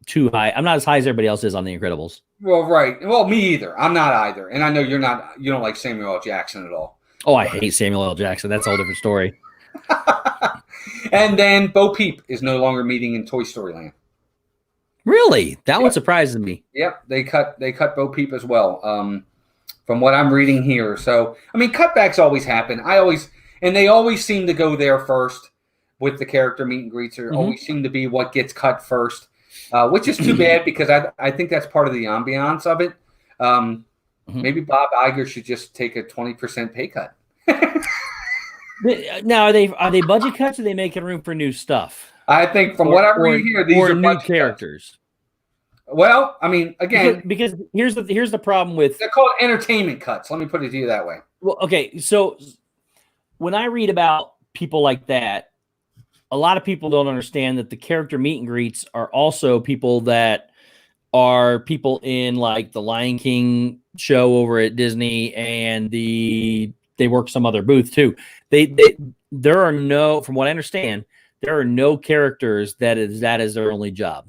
too high. I'm not as high as everybody else is on The Incredibles. Well, right. Well, me either. I'm not either. And I know you don't like Samuel L. Jackson at all. Oh, I hate Samuel L. Jackson. That's a whole different story. And then Bo Peep is no longer meeting in Toy Story Land. Really? That one surprises me. Yep, they cut Bo Peep as well. From what I'm reading here. So, I mean, cutbacks always happen. They always seem to go there first with the character meet and greets. Or always seem to be what gets cut first, which is too bad because I think that's part of the ambiance of it. Maybe Bob Iger should just take a 20% pay cut. Now, are they budget cuts or are they making room for new stuff? I think from what I'm reading here, these are new characters. Cuts. Well, I mean, again, because here's the problem with they're called entertainment cuts. Let me put it to you that way. Well, okay, so when I read about people like that, a lot of people don't understand that the character meet and greets are also people that are people in like the Lion King show over at Disney, and they work some other booth too. There are no, from what I understand, there are no characters that is their only job.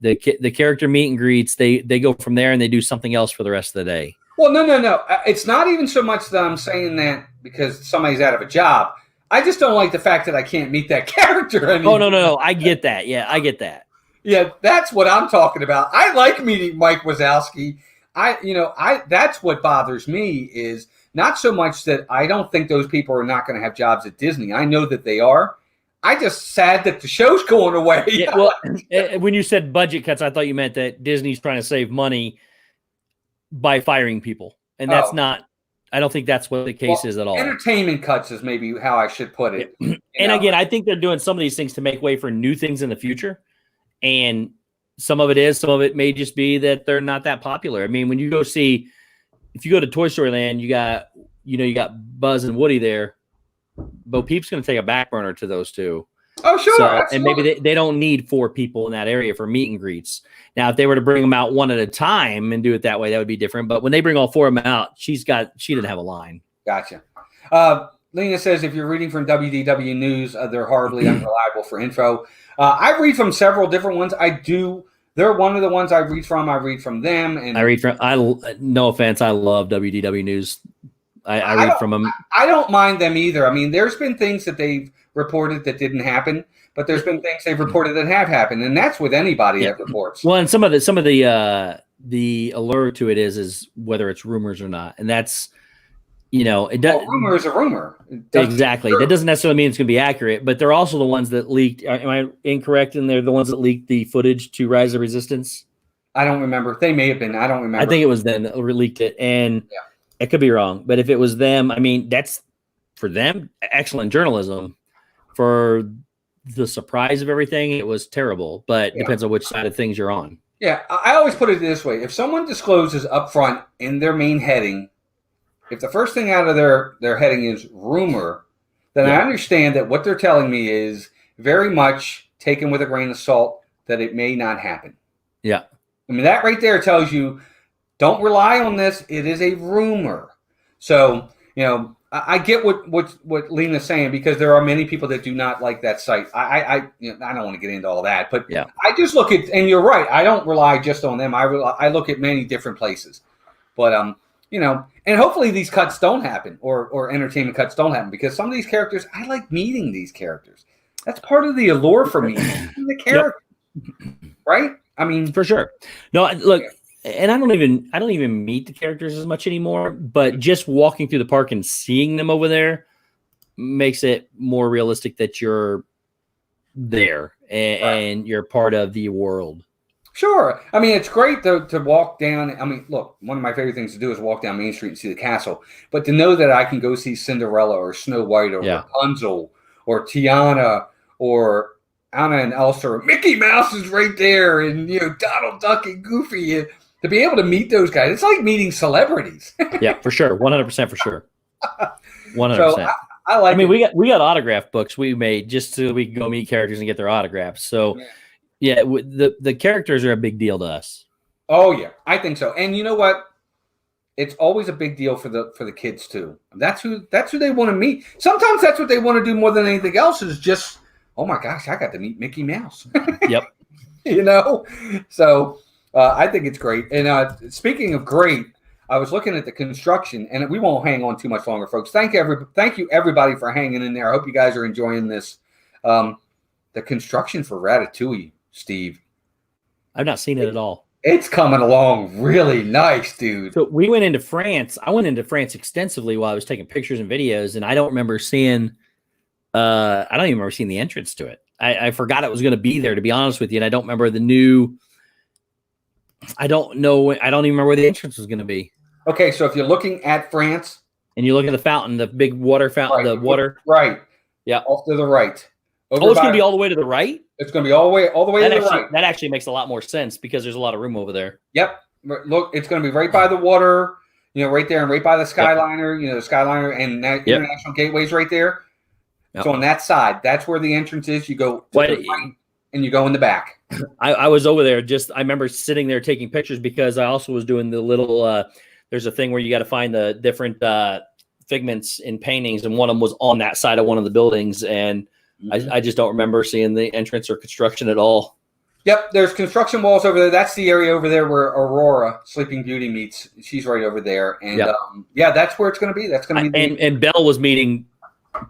The character meet and greets, they go from there and they do something else for the rest of the day. Well, no. It's not even so much that I'm saying that because somebody's out of a job. I just don't like the fact that I can't meet that character anymore. Oh, no. I get that. Yeah, I get that. Yeah, that's what I'm talking about. I like meeting Mike Wazowski. That's what bothers me is not so much that I don't think those people are not going to have jobs at Disney. I know that they are. I just sad that the show's going away. Yeah, well, when you said budget cuts, I thought you meant that Disney's trying to save money by firing people, and that's not. I don't think that's what the case is at all. Entertainment cuts is maybe how I should put it. And again, I think they're doing some of these things to make way for new things in the future, and some of it may just be that they're not that popular. I mean, when you go see, if you go to Toy Story Land, you got Buzz and Woody there. Bo Peep's going to take a back burner to those two. Oh, sure. So, and maybe they don't need 4 people in that area for meet and greets. Now, if they were to bring them out one at a time and do it that way, that would be different. But when they bring all 4 of them out, she didn't have a line. Gotcha. Lena says, if you're reading from WDW News, they're horribly unreliable for info. I read from several different ones. They're one of the ones I read from. I read from them. And no offense, I love WDW News. I read from them. I don't mind them either. I mean, there's been things that they've reported that didn't happen, but there's been things they've reported that have happened, and that's with anybody that reports. Well, and some of the allure to it is whether it's rumors or not, and that's it does. Rumor is a rumor. Exactly. That doesn't necessarily mean it's going to be accurate, but they're also the ones that leaked. Am I incorrect? And they're the ones that leaked the footage to Rise of Resistance. I don't remember. They may have been. I don't remember. I think it was them that leaked it, and it could be wrong. But if it was them, I mean, that's for them excellent journalism. For the surprise of everything, it was terrible. But it depends on which side of things you're on. Yeah, I always put it this way: if someone discloses up front in their main heading, if the first thing out of their heading is rumor, then I understand that what they're telling me is very much taken with a grain of salt, that it may not happen. Yeah. I mean, that right there tells you, don't rely on this. It is a rumor. So, I get what Lena's saying, because there are many people that do not like that site. I don't want to get into all that, but I just look at, and you're right, I don't rely just on them. I look at many different places. But, and hopefully these cuts don't happen, or entertainment cuts don't happen, because some of these characters, I like meeting these characters. That's part of the allure for me. The character, right? I mean, for sure. No, look, and I don't even meet the characters as much anymore. But just walking through the park and seeing them over there makes it more realistic that you're there and you're part of the world. Sure. I mean, it's great to walk down. I mean, look, one of my favorite things to do is walk down Main Street and see the castle. But to know that I can go see Cinderella or Snow White or Rapunzel or Tiana or Anna and Elsa, or Mickey Mouse is right there, and Donald Duck and Goofy. To be able to meet those guys, it's like meeting celebrities. Yeah, for sure, 100% for sure, 100%. So I like. I mean, we got autograph books we made just so we can go meet characters and get their autographs. So, the characters are a big deal to us. Oh yeah, I think so. And you know what? It's always a big deal for the kids too. That's who they want to meet. Sometimes that's what they want to do more than anything else, is just, oh my gosh, I got to meet Mickey Mouse. Yep. So I think it's great. And speaking of great, I was looking at the construction, and we won't hang on too much longer, folks. Thank you everybody for hanging in there. I hope you guys are enjoying this. The construction for Ratatouille, Steve. I've not seen it at all. It's coming along really nice, dude. So we went into France. I went into France extensively while I was taking pictures and videos, and I don't remember seeing. I don't even remember seeing the entrance to it. I forgot it was going to be there, to be honest with you, and I don't remember the new. I don't know. I don't even remember where the entrance was going to be. Okay, so if you're looking at France, and you look at the fountain, the big water fountain, right, the water, right? Yeah, off to the right. It's going to be all the way to the right. It's going to be all the way to the right. That actually makes a lot more sense because there's a lot of room over there. Yep. Look, it's going to be right by the water. Right there, and right by the Skyliner. The Skyliner and International Gateway's right there. Yep. So on that side, that's where the entrance is. You go to the right, and you go in the back. I was over there. I remember sitting there taking pictures because I also was doing the little. There's a thing where you got to find the different figments in paintings, and one of them was on that side of one of the buildings, and I just don't remember seeing the entrance or construction at all. Yep, there's construction walls over there. That's the area over there where Aurora, Sleeping Beauty, meets. She's right over there, and that's where it's going to be. That's going to be. And Belle was meeting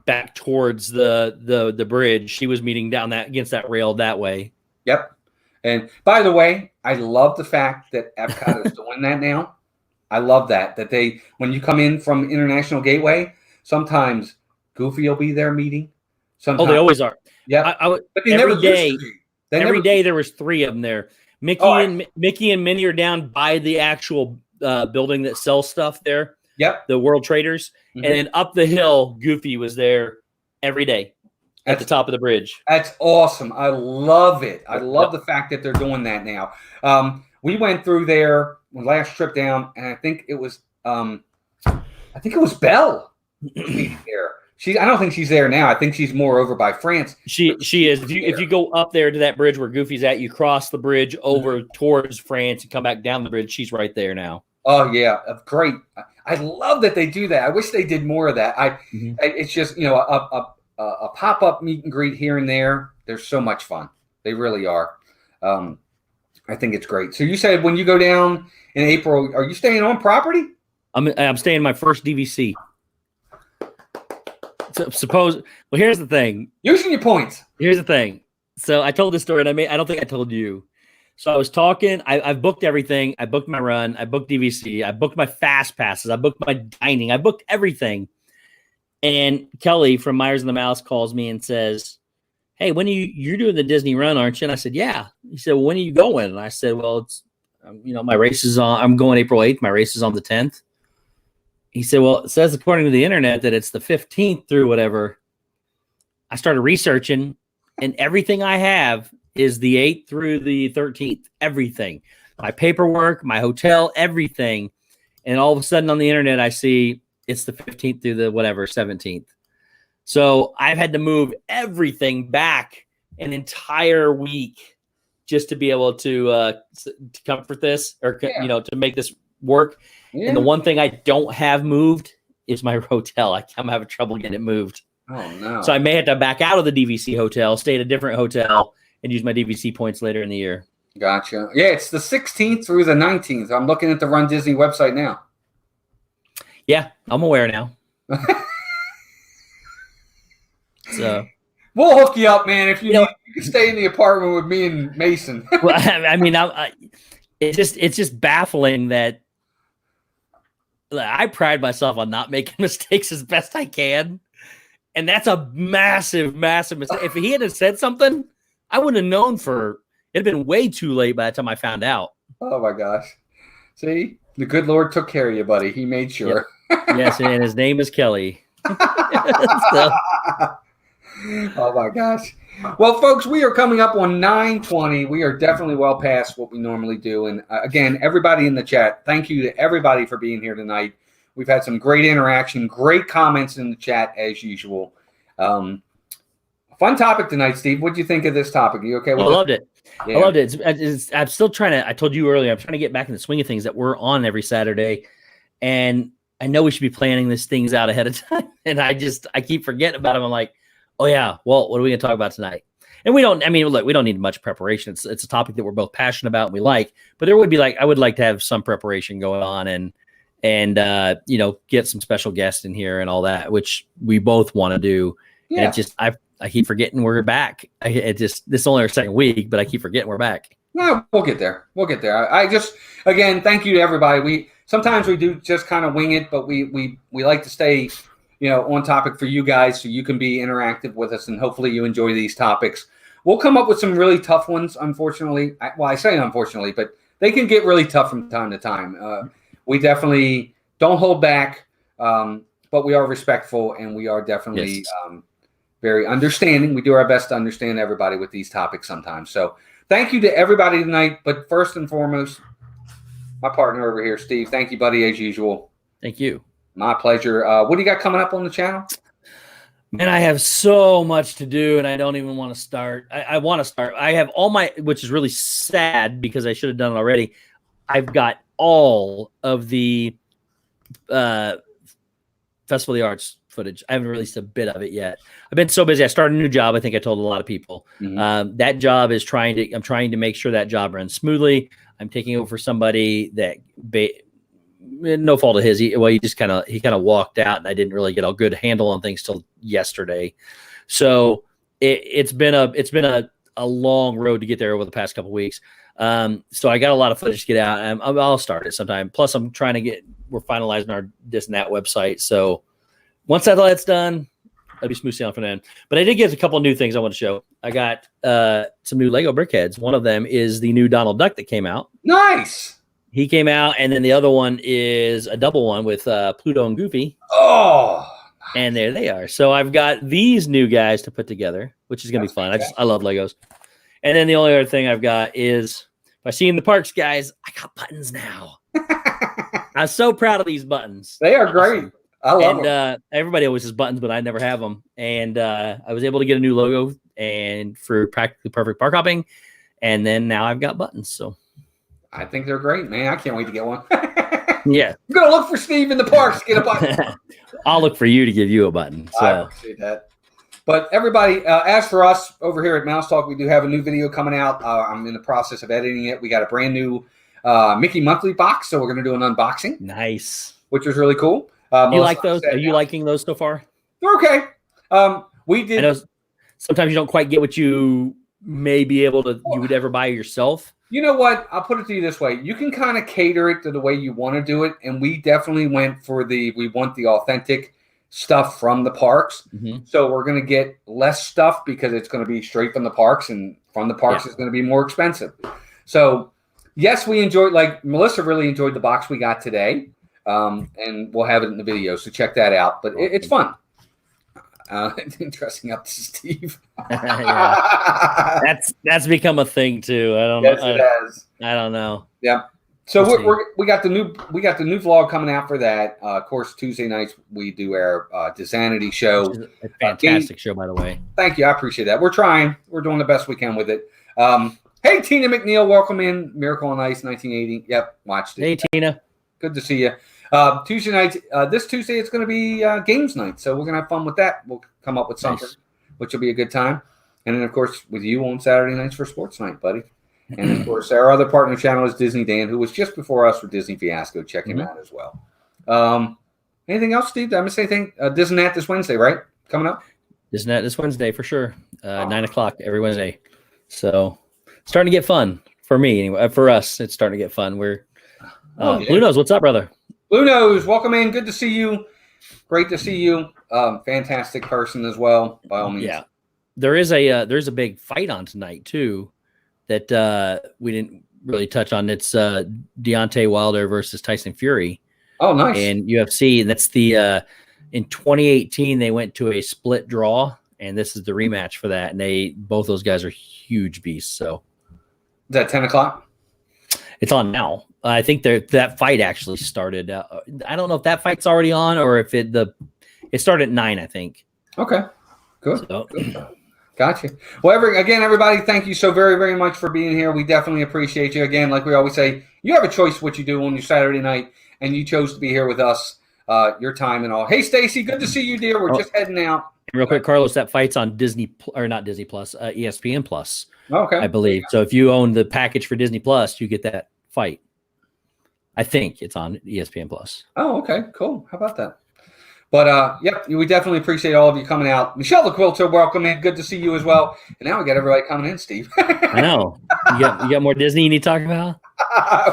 back towards the bridge. She was meeting down against that rail that way. Yep. And by the way, I love the fact that Epcot is doing that now. I love that they, when you come in from International Gateway, sometimes Goofy will be there meeting. Sometimes, they always are. Yeah. But every day there was 3 of them there. Mickey and Minnie are down by the actual building that sells stuff there. Yep. The World Traders. Mm-hmm. And then up the hill, Goofy was there every day at the top of the bridge. That's awesome. I love it. I love the fact that they're doing that now. We went through there last trip down, and I think it was Belle there. I don't think she's there now. I think she's more over by France. She is. If you go up there to that bridge where Goofy's at, you cross the bridge over towards France and come back down the bridge. She's right there now. Oh yeah, great. I love that they do that. I wish they did more of that. It's just a pop-up meet and greet here and there. They're so much fun. They really are. I think it's great. So you said when you go down in April, are you staying on property? I'm staying in my first DVC. So here's the thing. Using your points. Here's the thing. So I told this story, and I don't think I told you. So I was talking. I've booked everything. I booked my run. I booked DVC. I booked my fast passes. I booked my dining. I booked everything. And Kelly from Myers and the Mouse calls me and says, "Hey, when you're doing the Disney run, aren't you?" And I said, "Yeah." He said, "Well, when are you going?" And I said, "Well, it's my race is on. I'm going April 8th. My race is on the 10th." He said, "Well, it says according to the internet that it's the 15th through whatever." I started researching, and everything I have is the 8th through the 13th. Everything, my paperwork, my hotel, everything. And all of a sudden on the internet, I see it's the 15th through the 17th. So I've had to move everything back an entire week just to be able to comfort this or to make this work. Yeah. And the one thing I don't have moved is my hotel. I'm having trouble getting it moved. Oh no! So I may have to back out of the DVC hotel, stay at a different hotel, and use my DVC points later in the year. Gotcha. Yeah, it's the 16th through the 19th. I'm looking at the Run Disney website now. Yeah, I'm aware now. So we'll hook you up, man. If you can stay in the apartment with me and Mason. Well, I mean, it's just baffling that I pride myself on not making mistakes as best I can, and that's a massive, massive mistake. If he had said something, I wouldn't have known. It'd been way too late by the time I found out. Oh my gosh! See, the good Lord took care of you, buddy. He made sure. Yep. Yes, and his name is Kelly. So. Oh my gosh. Well, folks, we are coming up on 9:20. We are definitely well past what we normally do. And again, everybody in the chat, thank you to everybody for being here tonight. We've had some great interaction, great comments in the chat as usual. Fun topic tonight, Steve. What do you think of this topic? Are you okay with it? I loved it. Yeah. I loved it. I'm still trying to, I told you earlier, I'm trying to get back in the swing of things that we're on every Saturday. And I know we should be planning these things out ahead of time. And I keep forgetting about them. I'm like, oh yeah, well, what are we going to talk about tonight? And we don't need much preparation. It's a topic that we're both passionate about and we like, but there would be I would like to have some preparation going on and get some special guests in here and all that, which we both want to do. Yeah. And I keep forgetting we're back. This is only our second week, but I keep forgetting we're back. Yeah, we'll get there. We'll get there. I just, again, thank you to everybody. Sometimes we do just kind of wing it, but we like to stay, on topic for you guys so you can be interactive with us, and hopefully you enjoy these topics. We'll come up with some really tough ones, unfortunately. I say unfortunately, but they can get really tough from time to time. We definitely don't hold back, but we are respectful, and we are definitely very understanding. We do our best to understand everybody with these topics sometimes. So thank you to everybody tonight. But first and foremost, my partner over here, Steve. Thank you, buddy, as usual. Thank you. My pleasure. What do you got coming up on the channel? Man, I have so much to do, and I don't even want to start. I want to start. I have all my, which is really sad because I should have done it already. I've got all of the Festival of the Arts footage. I haven't released a bit of it yet. I've been so busy. I started a new job. I think I told a lot of people. That job is I'm trying to make sure that job runs smoothly. I'm taking over for somebody that no fault of his. He kind of walked out, and I didn't really get a good handle on things till yesterday. So it's been a long road to get there over the past couple of weeks. So I got a lot of footage to get out. I'll start it sometime. Plus, we're finalizing our this and that website. So once that's done, I'll be smooth sailing from then. But I did get a couple of new things I want to show. I got some new Lego brickheads. One of them is the new Donald Duck that came out. Nice. He came out, and then the other one is a double one with Pluto and Goofy. Oh, and there they are. So I've got these new guys to put together, which is going to be fun. I love Legos. And then the only other thing I've got is, if I see in the parks, guys, I got buttons now. I'm so proud of these buttons. They are great. I love them. Everybody always has buttons, but I never have them. And I was able to get a new logo and for practically perfect park hopping. And then now I've got buttons. So I think they're great, man. I can't wait to get one. Yeah. I'm going to look for Steve in the parks to get a button. I'll look for you to give you a button. So. I appreciate that. But everybody, as for us over here at Mouse Talk, we do have a new video coming out. I'm in the process of editing it. We got a brand new Mickey Monthly box, so we're going to do an unboxing. Nice. Which was really cool. You like those? Are you liking those so far? They're okay. We did. I know sometimes you don't quite get what you may be able to, you would ever buy yourself. You know what? I'll put it to you this way. You can kind of cater it to the way you want to do it. And we definitely went for we want the authentic stuff from the parks. Mm-hmm. So we're going to get less stuff because it's going to be straight from the parks, and from the parks is going to be more expensive. So yes, we enjoyed, like Melissa really enjoyed the box we got today. And we'll have it in the video. So check that out. But it's fun. Dressing up to Steve. That's become a thing too. I don't know. Yes, it has. I don't know. Yeah. So we got the new vlog coming out for that. Of course, Tuesday nights we do our Disanity show. A fantastic show, by the way. Thank you. I appreciate that. We're trying. We're doing the best we can with it. Hey, Tina McNeil, welcome in. Miracle on Ice, 1980. Yep, watched it. Hey, Tina. Good to see you. Tuesday night, this Tuesday, it's going to be games night. So we're going to have fun with that. We'll come up with something, which will be a good time. And then, of course, with you on Saturday nights for Sports Night, buddy. And, of course, our other partner channel is Disney Dan, who was just before us for Disney Fiasco. Check him out as well. Anything else, Steve? Did I miss anything? Disney this Wednesday, right? Coming up? Disney this Wednesday for sure. 9 o'clock every Wednesday. So starting to get fun for me anyway. For us, it's starting to get fun. We're Blue Nose, what's up, brother? Blue Nose, welcome in. Good to see you. Great to see you. Fantastic person as well, by all means. Yeah. There's a big fight on tonight too that we didn't really touch on. It's Deontay Wilder versus Tyson Fury. Oh, nice. And UFC, and that's the in 2018 they went to a split draw, and this is the rematch for that. And both those guys are huge beasts. So is that 10 o'clock? It's on now. I think that fight actually started. I don't know if that fight's already on or if it started at 9. I think. Okay, good. Good. Gotcha. Well, everybody, thank you so very, very much for being here. We definitely appreciate you. Again, like we always say, you have a choice what you do on your Saturday night, and you chose to be here with us, your time and all. Hey, Stacy, good to see you, dear. We're just heading out. Real quick, Carlos, that fight's on Disney or not Disney Plus, ESPN Plus. Okay, I believe. So if you own the package for Disney Plus, you get that fight. I think it's on ESPN Plus. Oh, okay, cool. How about that? But yep, we definitely appreciate all of you coming out. Michelle the Quilter, welcome in. Good to see you as well. And now we got everybody coming in, Steve. I know. You got more Disney you need to talk about?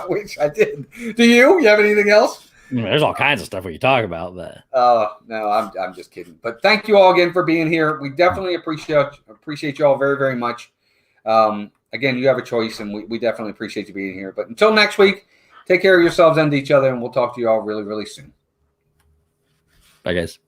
Which I did. Do you? You have anything else? There's all kinds of stuff we can talk about, but no, I'm just kidding. But thank you all again for being here. We definitely appreciate you all very, very much. Again, you have a choice, and we definitely appreciate you being here. But until next week, take care of yourselves and each other, and we'll talk to you all really, really soon. bye, guys.